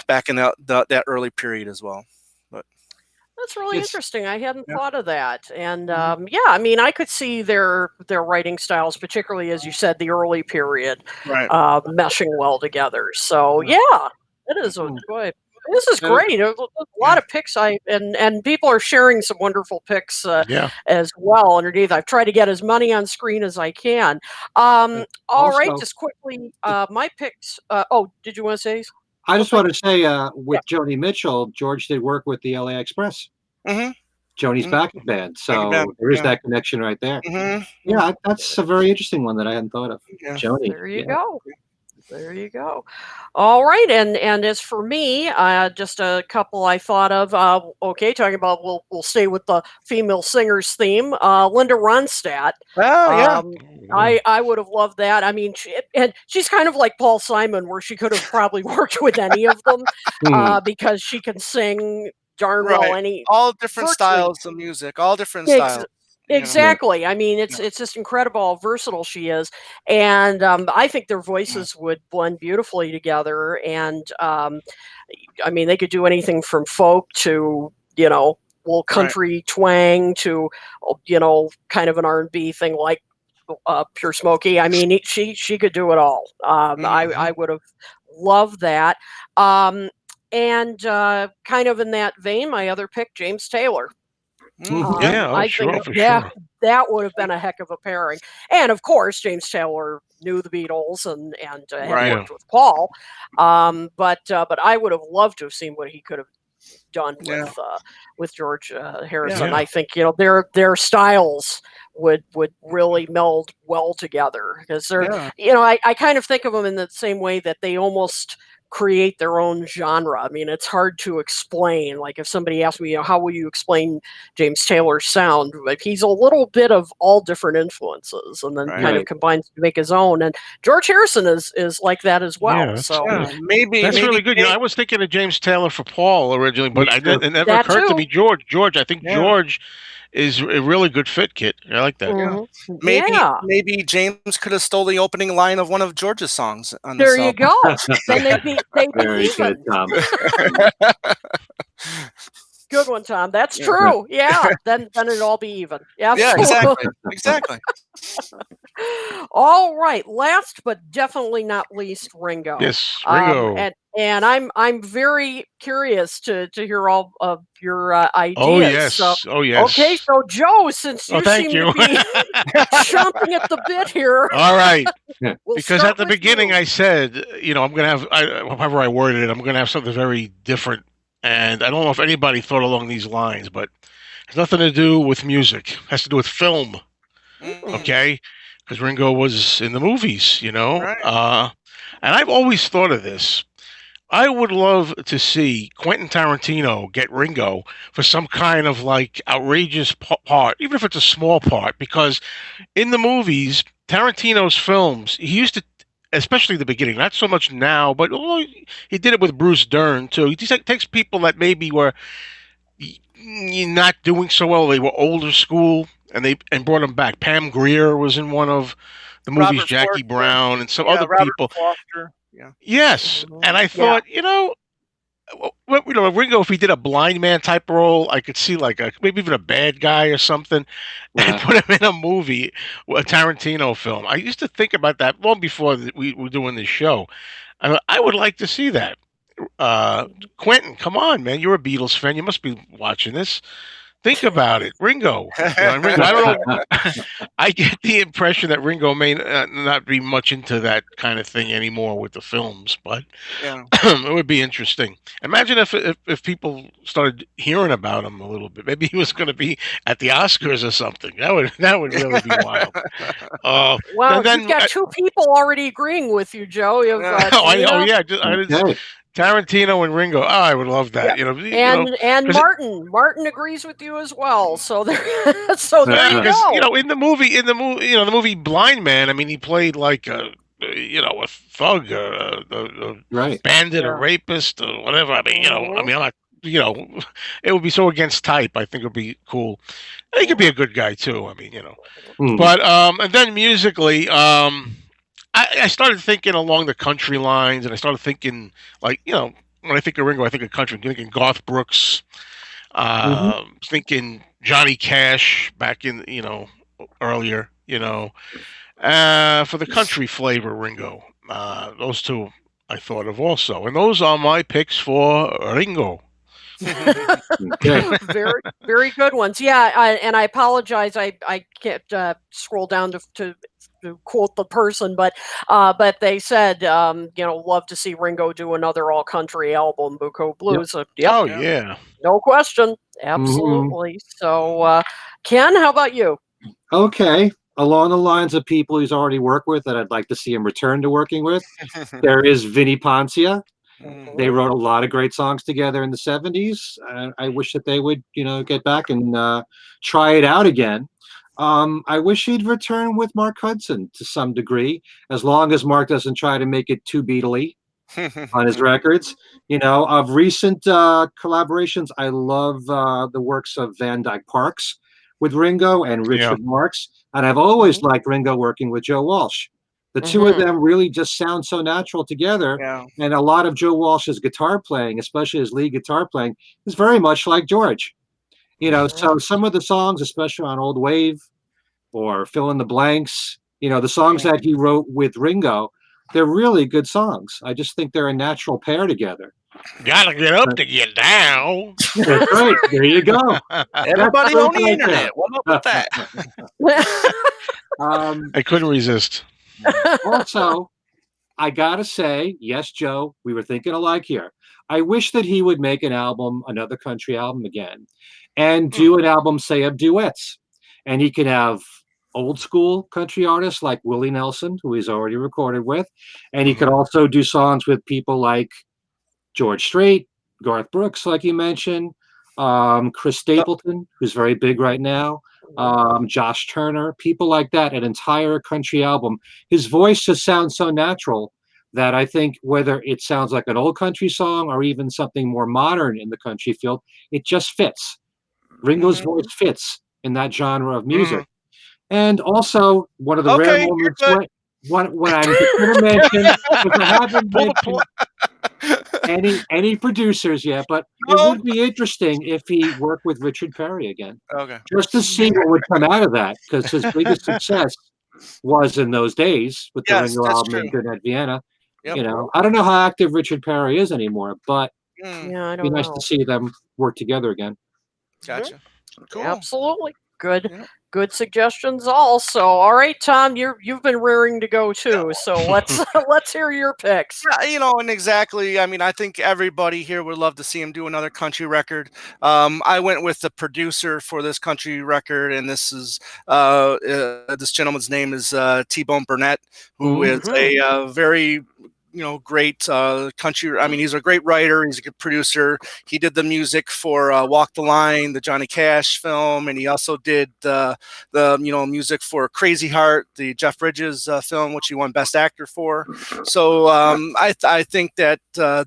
back in that early period as well. But That's really interesting. I hadn't Yeah. thought of that. And yeah, I mean, I could see their writing styles, particularly as you said, the early period, right. meshing well together. So yeah, it is a boy. This is Yeah. great. There's a lot of picks. And people are sharing some wonderful picks Yeah. as well underneath. I've tried to get as many on screen as I can. All right, Also- just quickly, my picks. Did you want to say? I just something? want to say, with Joni Mitchell, George did work with the LA Express, Mm-hmm. Joni's Mhm. backing band. So Backing band, there is yeah. that connection right there. Mm-hmm. Yeah, that's a very interesting one that I hadn't thought of. Yeah. Joni. There you yeah. go. There you go. All right, and as for me, just a couple I thought of. Okay, talking about we'll stay with the female singers theme. Linda Ronstadt. Oh yeah. I would have loved that. I mean, she's kind of like Paul Simon, where she could have probably worked with any of them because she can sing darn well Right. any. All different virtually- styles of music. All different Ex- styles. Exactly. I mean, it's just incredible how versatile she is, and I think their voices would blend beautifully together. And I mean, they could do anything from folk to little country twang to kind of an R&B thing like Pure Smoky. I mean, she could do it all. I would have loved that. And kind of in that vein, my other pick, James Taylor. Yeah, I sure, think for that sure. that would have been a heck of a pairing. And of course, James Taylor knew the Beatles and had Right. worked with Paul. But I would have loved to have seen what he could have done Yeah. with George Harrison. Yeah. I think their styles would really meld well together because they're I kind of think of them in the same way that they almost create their own genre. I mean, it's hard to explain. Like if somebody asked me, how will you explain James Taylor's sound? Like he's a little bit of all different influences and then kind of combines to make his own. And George Harrison is like that as well. Yeah, that's so good. Maybe That's maybe really good. I was thinking of James Taylor for Paul originally, but Me too. it never That occurred to too. me. George, I think Yeah. George is a really good fit, Kit. I like that. mhm. maybe Yeah. maybe James could have stole the opening line of one of George's songs on There this you album. go. Then they'd be Very even. good, Tom. Good one, Tom. That's Yeah. true. Yeah. Then it'd all be even. Yeah, Absolutely. exactly. All right. Last but definitely not least, Ringo. Yes, Ringo. And I'm very curious to hear all of your ideas. Oh yes. So, Oh yes. okay, so Joe, since you thank seem you. to be chomping at the bit here, All right. we'll Because start at the with beginning you. I said, I'm going to have, however I worded it, I'm going to have something very different. And I don't know if anybody thought along these lines, but it has nothing to do with music. It has to do with film. Mm. Okay? Because Ringo was in the movies, Right. And I've always thought of this. I would love to see Quentin Tarantino get Ringo for some kind of like outrageous part, even if it's a small part, because in the movies, Tarantino's films, he used to, especially the beginning, not so much now, but he did it with Bruce Dern too. He just takes people that maybe were not doing so well. They were older school, and brought them back. Pam Grier was in one of the movies, Robert Jackie Forster. Brown, and some Yeah, other Robert people. Foster. Yeah. Yes, Mhm. and I Yeah. thought, Ringo, if he did a blind man type role, I could see like maybe even a bad guy or something, and put him in a movie, a Tarantino film. I used to think about that long before we were doing this show. I would like to see that. Quentin, come on, man! You're a Beatles fan. You must be watching this. Think about it, Ringo. And Ringo. I don't know. I get the impression that Ringo may not be much into that kind of thing anymore with the films, but Yeah. it would be interesting. Imagine if people started hearing about him a little bit. Maybe he was going to be at the Oscars or something. That would really be wild. Uh, Wow, and you've then got two people already agreeing with you, Joe. You have oh, I know, Tina yeah, Okay. Tarantino and Ringo. Oh, I would love yeah, that. and because Martin. Martin agrees with you as well. So there, so there you because go. the movie Blind Man. I mean, he played like a thug, a Right. bandit, a Yeah. rapist, or whatever. I Mhm. mean, I'm not. It would be so against type. I think it would be cool. He could be a good guy too. I mean. Hmm. But and then musically, I started thinking along the country lines, and I started thinking like when I think of Ringo, I think of country. I'm thinking Garth Brooks, Hmm. thinking Johnny Cash back in earlier. For the country flavor, Ringo. Those two I thought of also, and those are my picks for Ringo. Okay. Very, very good ones. Yeah, and I apologize. I can't scroll down to quote the person, but they said love to see Ringo do another all country album, Bucco Yep. Blues. Yep, Oh Yeah. yeah. no question, Hmm. absolutely. So Ken, how about you? Okay. Along the lines of people he's already worked with that I'd like to see him return to working with, there is Vinnie Poncia. Mm. They wrote a lot of great songs together in the 70s. I wish that they would, get back and try it out again. I wish he'd return with Mark Hudson to some degree, as long as Mark doesn't try to make it too Beatley on his records. Of recent collaborations, I love the works of Van Dyke Parks with Ringo and Yeah. Richard Marx. And I've always liked Ringo working with Joe Walsh. The two of Mm-hmm. them really just sound so natural together. Yeah. And a lot of Joe Walsh's guitar playing, especially his lead guitar playing, is very much like George. So some of the songs, especially on Old Wave or Fill in the Blanks, the songs that he wrote with Ringo, they're really good songs. I just think they're a natural pair together. Gotta get up But to get down. that's right. There you go. That's Everybody proof on the right there. internet. What up with that? um, I couldn't resist. Also, I gotta say, yes, Joe, we were thinking alike here. I wish that he would make an album, another country album again, and Hmm. do an album, say, of duets. And he can have old school country artists like Willie Nelson, who he's already recorded with. And he could Mhm. also do songs with people like George Strait, Garth Brooks, like you mentioned, Chris Stapleton, who's very big right now, Josh Turner, people like that, an entire country album. His voice just sounds so natural that I think whether it sounds like an old country song or even something more modern in the country field, it just fits. Ringo's Mhm. voice fits in that genre of music. Mhm. And also, one of the rare Okay, you're moments good. when I'm just going to mention, because I haven't Pull the plug. mentioned any producers yet, but it No. would be interesting if he worked with Richard Perry again, Okay. just to see what would come out of that, because his biggest success was in those days with the Yes, Ringo that's album true. and Goodnight Vienna. Yep. I don't know how active Richard Perry is anymore, but Mm, Yeah, I it'd be don't nice to know. see them work together again. Mhm. gotcha. Cool. Absolutely. Good Yep. good suggestions also. All right, Tom, you've been rearing to go Yeah. too. So let's let's hear your picks. Yeah, and exactly. I mean, I think everybody here would love to see him do another country record. I went with the producer for this country record, and this gentleman's name is T-Bone Burnett, who Mhm. is Mhm. a very great country. I mean, he's a great writer. He's a good producer. He did the music for Walk the Line, the Johnny Cash film, and he also did the music for Crazy Heart, the Jeff Bridges film, which he won Best Actor for. So I think that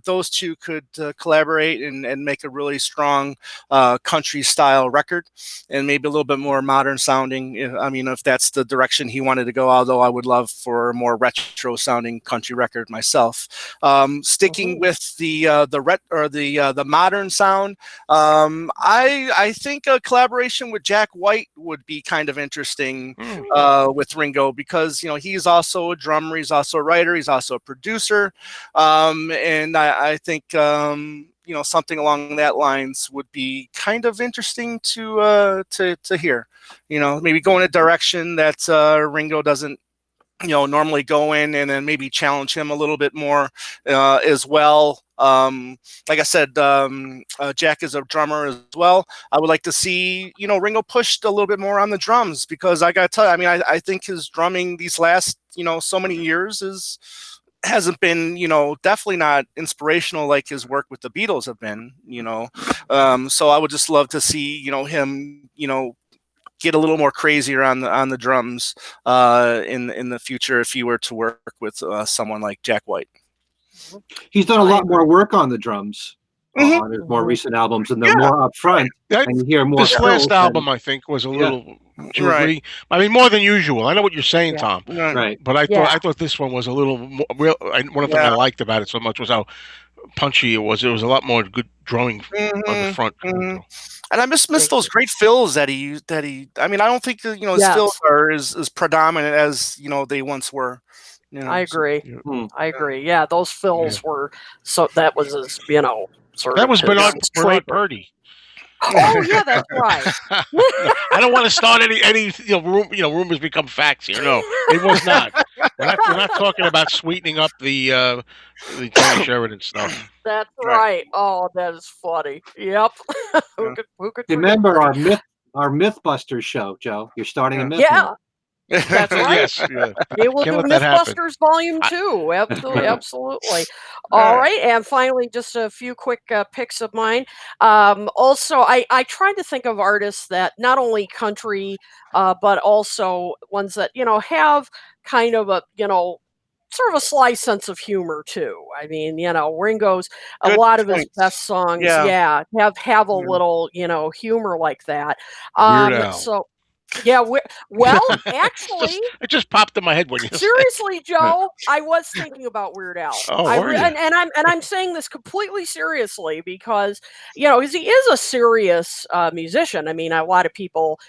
those two could collaborate and make a really strong country style record, and maybe a little bit more modern sounding. I mean, if that's the direction he wanted to go, although I would love for a more retro sounding country record myself. itself. Sticking with the modern sound, I think a collaboration with Jack White would be kind of interesting with Ringo, because he's also a drummer, he's also a writer, he's also a producer, and I think something along that lines would be kind of interesting to hear. Maybe go in a direction that Ringo doesn't normally go in, and then maybe challenge him a little bit more as well. Like I said, Jack is a drummer as well. I would like to see Ringo pushed a little bit more on the drums, because I gotta tell you, I mean, I think his drumming these last so many years hasn't been definitely not inspirational like his work with the Beatles have been. So I would just love to see him get a little more crazier on the drums in the future, if he were to work with someone like Jack White. He's done a lot more work on the drums on his more recent albums, and they're more upfront, and you hear more. This last album, I think, was a little. Do you agree? I mean, more than usual. I know what you're saying, Tom. Right. But I thought this one was a little more real. One of the things I liked about it so much was how punchy it was. It was a lot more good drumming on the front. And I miss those great fills that he. I mean, I don't think his fills are as predominant as they once were. I agree. I agree. Yeah, those fills were so. That was his. Sort that of was Bernard Purdie. Oh yeah, that's right. I don't want to start any rumors become facts here. No, it was not. We're not talking about sweetening up the Tony Sheridan stuff. That's right. Oh, that is funny. Yep. Who could remember our Mythbusters show, Joe? You're starting a myth. Yeah. That's right. Yes. Yeah. They will do Mythbusters Volume 2. Absolutely. All right. And finally, just a few quick picks of mine. Also, I tried to think of artists that not only country, but also ones that, have kind of a, sort of a sly sense of humor too. I mean, Ringo's a lot of his best songs, have a little, humor like that. Weird Al. So yeah, well, actually, it just popped in my head when you seriously, Joe, I was thinking about Weird Al. Oh, and I'm saying this completely seriously because he is a serious musician. I mean, a lot of people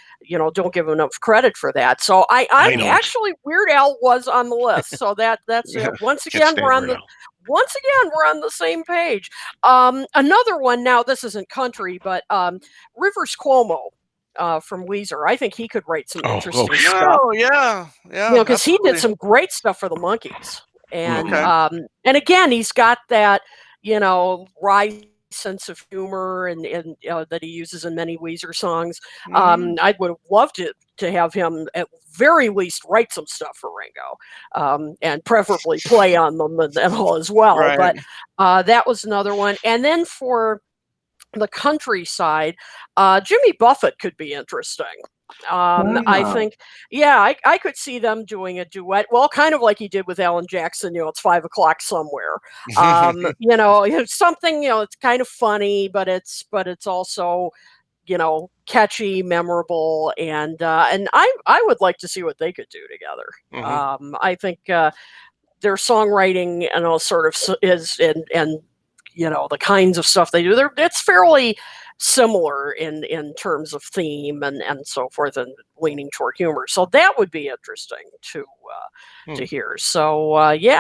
don't give him enough credit for that. So I actually Weird Al was on the list. So that's it. Once again, we're on the same page. Another one. Now, this isn't country, but Rivers Cuomo. From Weezer, I think he could write some interesting stuff. Oh yeah, because he did some great stuff for the Monkees, and and again, he's got that wry sense of humor and that he uses in many Weezer songs. I would have loved to have him at very least write some stuff for Ringo, and preferably play on them and all as well. Right. But that was another one, and then for the countryside, Jimmy Buffett could be interesting. I think, I could see them doing a duet. Well, kind of like he did with Alan Jackson. It's 5 o'clock somewhere. Something. It's kind of funny, but it's also catchy, memorable, and I would like to see what they could do together. I think their songwriting and all sort of is and the kinds of stuff they do, it's fairly similar in terms of theme and so forth, and leaning toward humor. So that would be interesting to hear. So there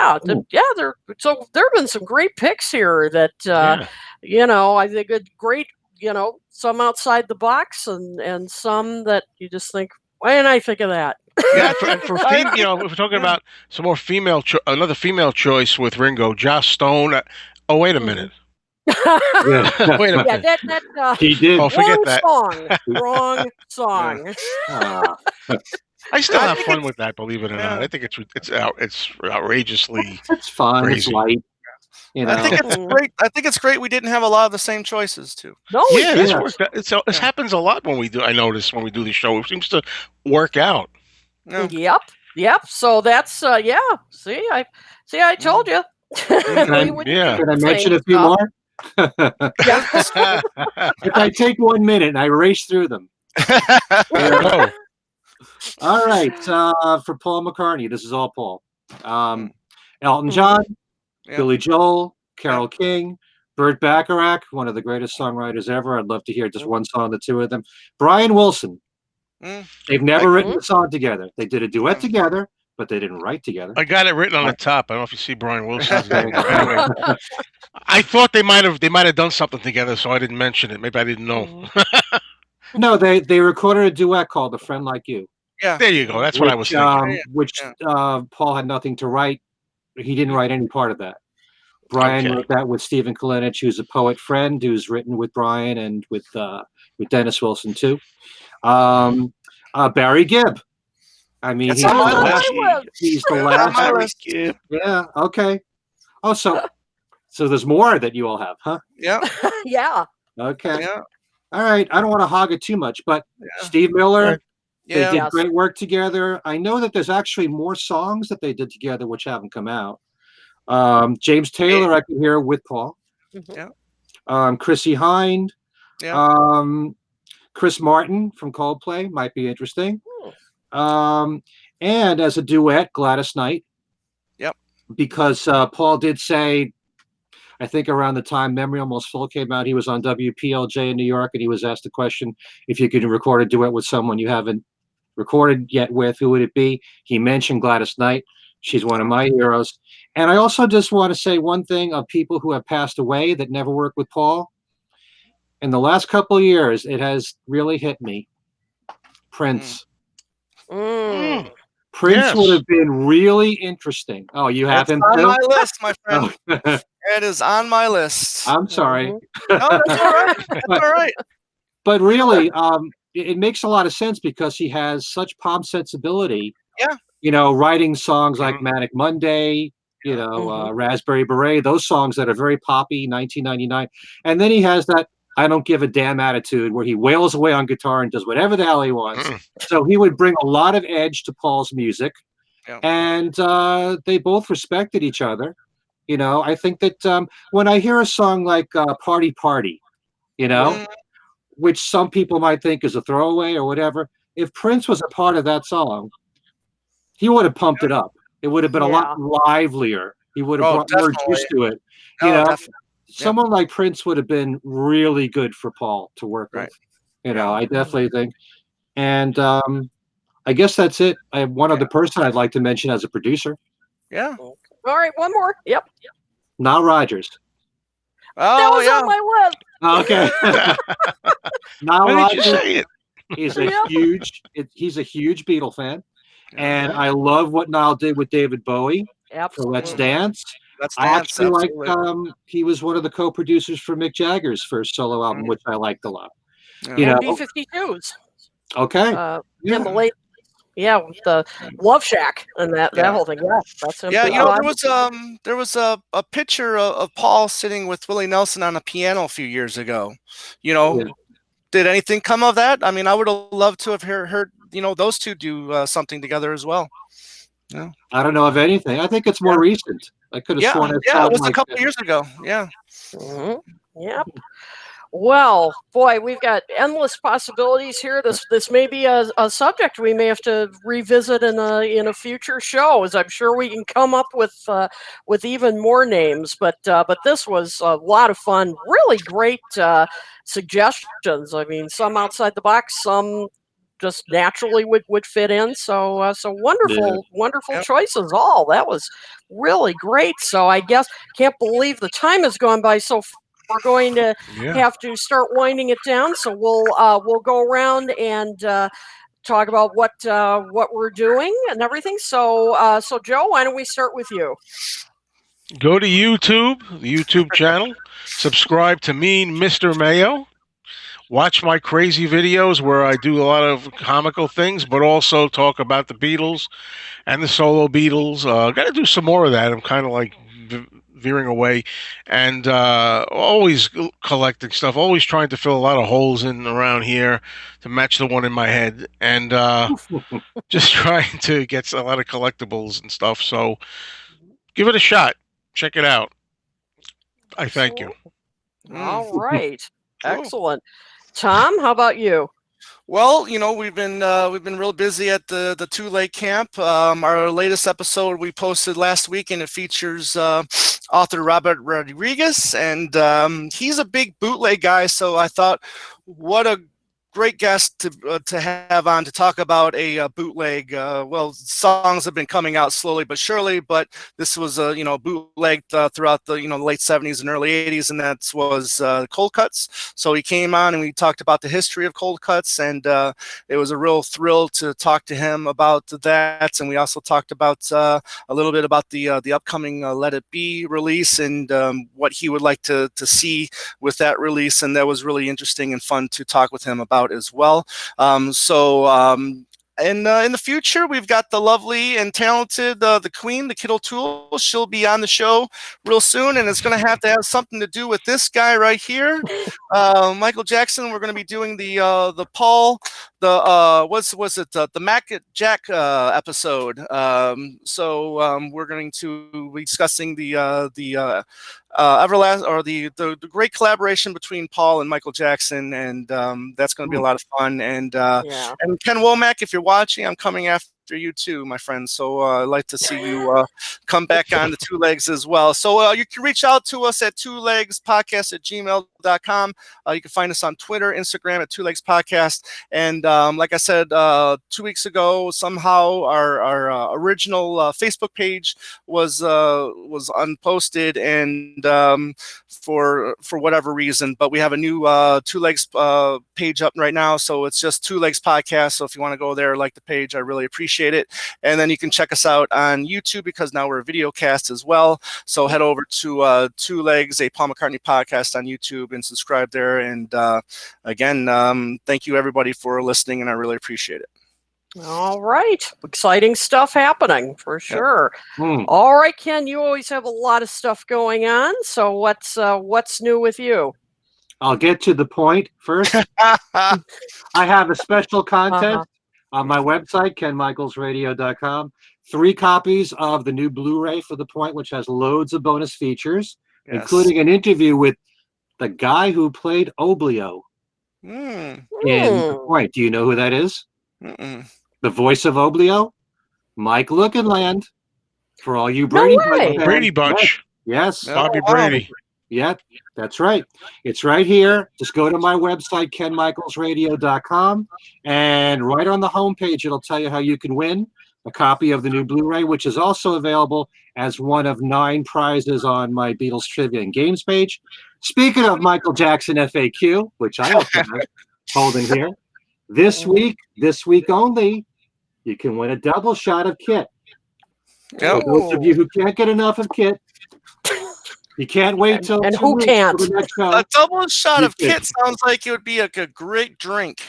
have been some great picks here that I think great, some outside the box and some that you just think, why didn't I think of that? Yeah, for if we're talking about some more another female choice with Ringo, Joss Stone. Oh, wait a minute. Wait a minute. That he did. Oh, forget that. Wrong song. I still have fun with that, believe it or not. I think it's outrageously. It's fun. Crazy. It's light. I think it's great. I think it's great we didn't have a lot of the same choices too. No, this happens a lot when we do. I notice when we do the show, it seems to work out. Yeah. Yep. So that's See, I told you. Can I mention a few more? If I take 1 minute and I race through them. All right. For Paul McCartney, this is all Paul. Elton John, Yeah. Billy Joel, Carole King, Burt Bacharach, one of the greatest songwriters ever. I'd love to hear just one song, the two of them. Brian Wilson. Mm. They've I, never written a song together. They did a duet Yeah. together, but they didn't write together. I got it written on the But- top. I don't know if you see Brian Wilson's Okay. name there. Anyway, I thought they might have done something together, so I didn't mention it. Maybe I didn't know. No, they recorded a duet called "A Friend Like You," Yeah. There you go. That's what I was which thinking. Paul had nothing to write. He didn't write any part of that. Brian Okay. wrote that with Stephen Kalinich, who's a poet friend who's written with Brian and with Dennis Wilson too. Barry Gibb. I mean, That's he's on my the list. last. He's the That's on last. my list. Yeah. Okay. Oh, so there's more that you all have, huh? Yeah. Yeah. Okay. Yeah. All right. I don't want to hog it too much, but Yeah. Steve Miller, they Yeah. did Yes. great work together. I know that there's actually more songs that they did together which haven't come out. James Taylor, I can hear with Paul. Mhm. Chrissy Hind. Yeah. Chris Martin from Coldplay might be interesting. Hmm. And as a duet, Gladys Knight. Yep. Because Paul did say, I think around the time Memory Almost Full came out, he was on WPLJ in New York, and he was asked the question, if you could record a duet with someone you haven't recorded yet with, who would it be? He mentioned Gladys Knight. She's one of my heroes. And I also just want to say one thing of people who have passed away that never worked with Paul. In the last couple of years, it has really hit me. Prince. Mm. Prince Yes. would have been really interesting. Oh, you have It's him on too? my list, my friend. Oh, It is on my list. I'm sorry. Mhm. No, that's all right. That's all right. But really, it makes a lot of sense because he has such pop sensibility. Yeah. You know, writing songs like Mhm. Manic Monday, Mhm. Raspberry Beret, those songs that are very poppy, 1999. And then he has that I don't give a damn attitude where he wails away on guitar and does whatever the hell he wants. Mm. So he would bring a lot of edge to Paul's music. Yeah. And they both respected each other. You know, I think that when I hear a song like Party Party, you know, Mm. which some people might think is a throwaway or whatever, if Prince was a part of that song, he would have pumped it up. It would have been a Yeah. lot livelier. He would have Oh, brought more definitely. juice to it. You Oh, know, definitely. someone like Prince would have been really good for Paul to work Right. with. You know, Yeah. I definitely think. And I guess that's it. I have one other person I'd like to mention as a producer, Yeah. All right, one more. Yep. Nile Rodgers. That Oh, was yeah. on my list. Okay. Nile Why did you Rodgers say it? is Yeah. he's a huge Beatle fan. And Mhm. I love what Nile did with David Bowie for Let's Absolutely. Dance. Let's I dance. actually like Absolutely. he was one of the co-producers for Mick Jagger's first solo album, which I liked a lot. Yeah. You And know, B-52s. okay. In Yeah. the late, with the Love Shack and that Yeah. whole thing. Yeah, that's him. Yeah, too. there was a picture of Paul sitting with Willie Nelson on a piano a few years ago. You know, Yeah. did anything come of that? I mean, I would have loved to have heard those two do something together as well. Yeah. I don't know of anything. I think it's more recent. I could have Yeah, sworn I yeah, saw it was a like couple years ago. Yeah. Mhm. Yep. Well, boy, we've got endless possibilities here. This may be a subject we may have to revisit in a future show, as I'm sure we can come up with even more names. But this was a lot of fun. Really great suggestions. I mean, some outside the box, some just naturally would fit in. So wonderful Yep. choices. All that was really great. So I guess can't believe the time has gone by so. We're going to Yeah. have to start winding it down. So we'll go around and talk about what we're doing and everything. So Joe, why don't we start with you? Go to YouTube, the YouTube channel. Subscribe to me, Mr. Mayo. Watch my crazy videos where I do a lot of comical things, but also talk about the Beatles and the solo Beatles. Got to do some more of that. I'm kind of like veering away, and always collecting stuff. Always trying to fill a lot of holes in around here to match the one in my head, and just trying to get a lot of collectibles and stuff. So give it a shot. Check it out. I thank you. All right. Cool. Excellent. Tom, how about you? Well, we've been real busy at the Two Lake Camp. Our latest episode we posted last week, and it features author Robert Rodriguez, and he's a big bootleg guy. So I thought, what a great guest to have on to talk about a bootleg. Well, songs have been coming out slowly but surely, but this was bootleg throughout the late 70s and early 80s, and that was Cold Cuts. So he came on and we talked about the history of Cold Cuts, and it was a real thrill to talk to him about that. And we also talked about a little bit about the upcoming Let It Be release, and what he would like to see with that release, and that was really interesting and fun to talk with him about as well. In the future, we've got the lovely and talented the Queen, the Kid O'Toole. She'll be on the show real soon, and it's going to have something to do with this guy right here, Michael Jackson. We're going to be doing the Paul, the Mac Jack episode. We're going to be discussing the great collaboration between Paul and Michael Jackson, and that's going to be a lot of fun. And and Ken Womack, if you're watching, I'm coming after you too, my friend. So I'd like to see you come back on the Two Legs as well. So you can reach out to us at twolegspodcast@gmail.com. You can find us on Twitter, Instagram at Two Legs Podcast. And like I said 2 weeks ago, somehow our original Facebook page was unposted, and for whatever reason, but we have a new Two Legs page up right now, so it's just Two Legs Podcast. So if you want to go there, like the page, I really appreciate it. And then you can check us out on YouTube, because now we're a video cast as well. So head over to Two Legs, a Paul McCartney podcast on YouTube, and subscribe there. And again, thank you everybody for listening, and I really appreciate it. All right. Exciting stuff happening for sure. All right, Ken, you always have a lot of stuff going on. So what's new with you? I'll get to the point first. I have a special contest on my website, kenmichaelsradio.com. 3 copies of the new Blu-ray for The Point, which has loads of bonus features, including an interview with the guy who played Oblio in The Point. Do you know who that is? The voice of Oblio? Mike Lookinland. For all you Brady Bunch fans. Brady Bunch. Yes. Bobby Brady. Yep, that's right. It's right here. Just go to my website, kenmichaelsradio.com, and right on the homepage, it'll tell you how you can win a copy of the new Blu-ray, which is also available as one of 9 prizes on my Beatles Trivia and Games page. Speaking of Michael Jackson FAQ, which I also have holding here, this week only, you can win a double shot of Kit. For those of you who can't get enough of Kit, you can't wait till and who can't? The next show. A double shot of Kit sounds like it would be a great drink.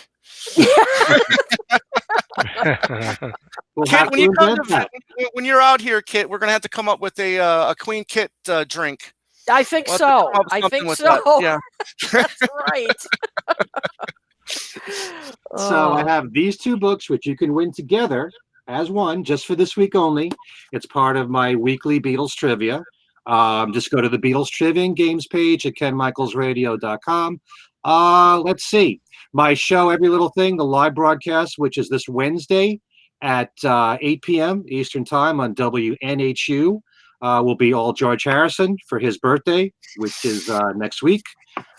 Kit, when you're out here, Kit, we're gonna have to come up with a Queen Kit drink. I think so. Yeah, that's right. So I have these 2 books, which you can win together as one, just for this week only. It's part of my weekly Beatles trivia. Just go to the Beatles Trivia and Games page at kenmichaelsradio.com. Let's see. My show, Every Little Thing, the live broadcast, which is this Wednesday at 8 p.m. Eastern Time on WNHU, will be all George Harrison for his birthday, which is next week.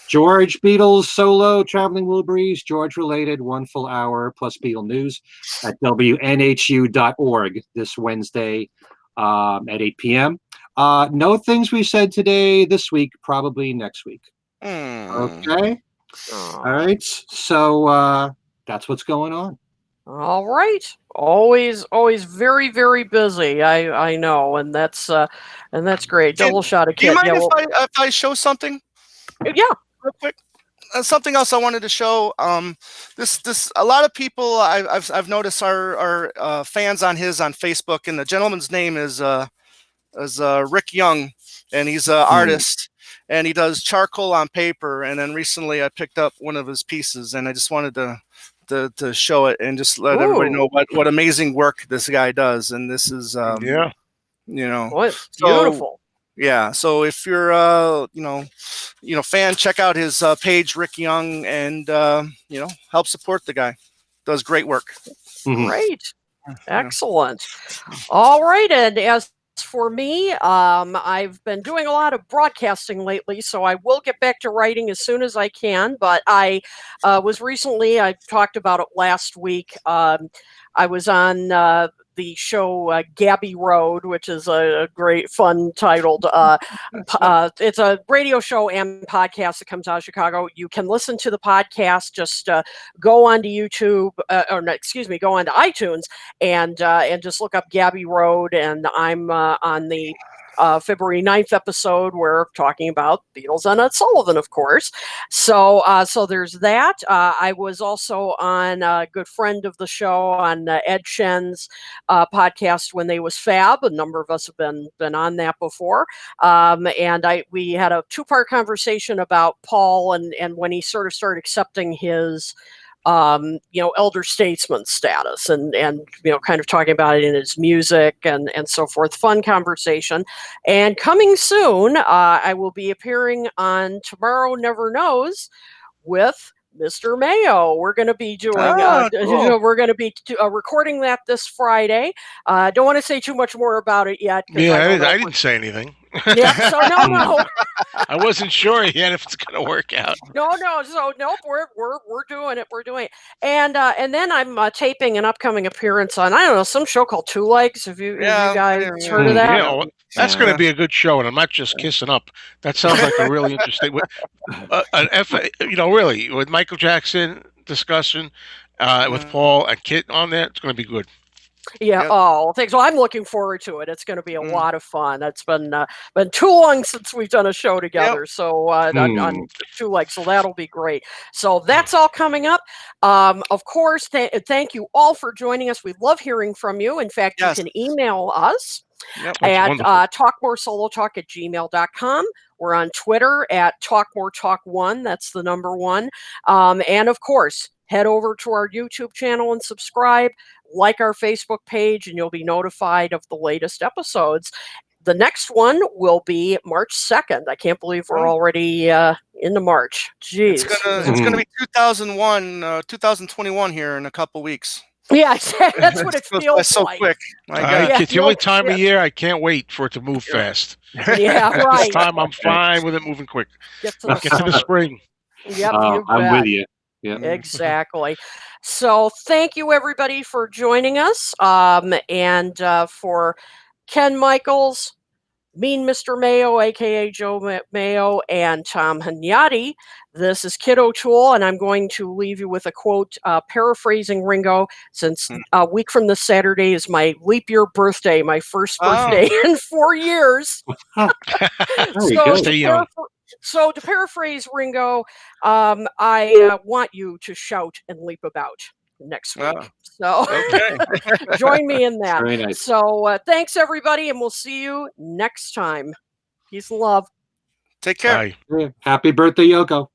George, Beatles, solo, Traveling Wilburys, George related, 1 full hour plus Beatle news at WNHU.org this Wednesday at 8 p.m. No things we said today, this week, probably next week. Okay. All right. So that's what's going on. All right. Always very, very busy. I know, and that's great. Double shot of Kit. Do you mind if I show something? Yeah. Real quick. Something else I wanted to show. This a lot of people I've noticed are fans on Facebook, and the gentleman's name is Rick Young, and he's an artist, and he does charcoal on paper. And then recently I picked up one of his pieces, and I just wanted to show it and just let everybody know what amazing work this guy does. And this is beautiful. Yeah, so if you're fan, check out his page, Rick Young, and help support the guy. Does great work. Great. Excellent. All right, and as for me. I've been doing a lot of broadcasting lately, so I will get back to writing as soon as I can. But I was recently, I talked about it last week. I was on the show Gabby Road, which is a great, fun titled. It's a radio show and podcast that comes out of Chicago. You can listen to the podcast. Just go onto YouTube, or no, excuse me, go onto iTunes and just look up Gabby Road. And I'm on the February 9th episode, we're talking about Beatles and Ed Sullivan, of course. So there's that. I was also on a good friend of the show on Ed Shen's podcast When They Was Fab. A number of us have been on that before. And we had a 2-part conversation about Paul and when he sort of started accepting his elder statesman status and kind of talking about it in his music and so forth. Fun conversation. And coming soon, I will be appearing on Tomorrow Never Knows with Mr. Mayo. We're going to be doing, cool. we're going to be recording that this Friday. Don't want to say too much more about it yet. Yeah, I didn't say anything. Yeah, so no. I wasn't sure yet if it's going to work out. No. So nope, we're doing it. We're doing it. And then I'm taping an upcoming appearance on, I don't know, some show called Two Legs. Have you guys heard of that? Yeah, that's going to be a good show, and I'm not just kissing up. That sounds like a really interesting. Really, with Michael Jackson discussion, with Paul and Kit on there, it's going to be good. Yeah. Yep. Oh, thanks. Well, I'm looking forward to it. It's going to be a lot of fun. It's been too long since we've done a show together. Yep. So on Two Legs, so that'll be great. So that's all coming up. Of course, thank you all for joining us. We love hearing from you. In fact, Yes. you can email us That's at talkmoresolotalk@gmail.com. We're on Twitter at talkmoretalk1. That's the number 1. And of course, head over to our YouTube channel and subscribe. Like our Facebook page, and you'll be notified of the latest episodes. The next one will be March 2nd. I can't believe we're already into March. Jeez. It's gonna be 2021 here in a couple weeks. Yeah, that's what it feels so like. quick. My God. It's the only time of year I can't wait for it to move fast. Yeah, right. This time I'm fine with it moving quick. Get to the spring. Yep, I'm with you. Yeah. Exactly. So thank you, everybody, for joining us. And for Ken Michaels, Mean Mr. Mayo, a.k.a. Joe Mayo, and Tom Hunyadi, this is Kid O'Toole, and I'm going to leave you with a quote paraphrasing Ringo, since a week from this Saturday is my leap year birthday, my first birthday in 4 years. So to paraphrase Ringo, I want you to shout and leap about next week. So join me in that. Very nice. So thanks, everybody, and we'll see you next time. Peace and love. Take care. Bye. Happy birthday, Yoko.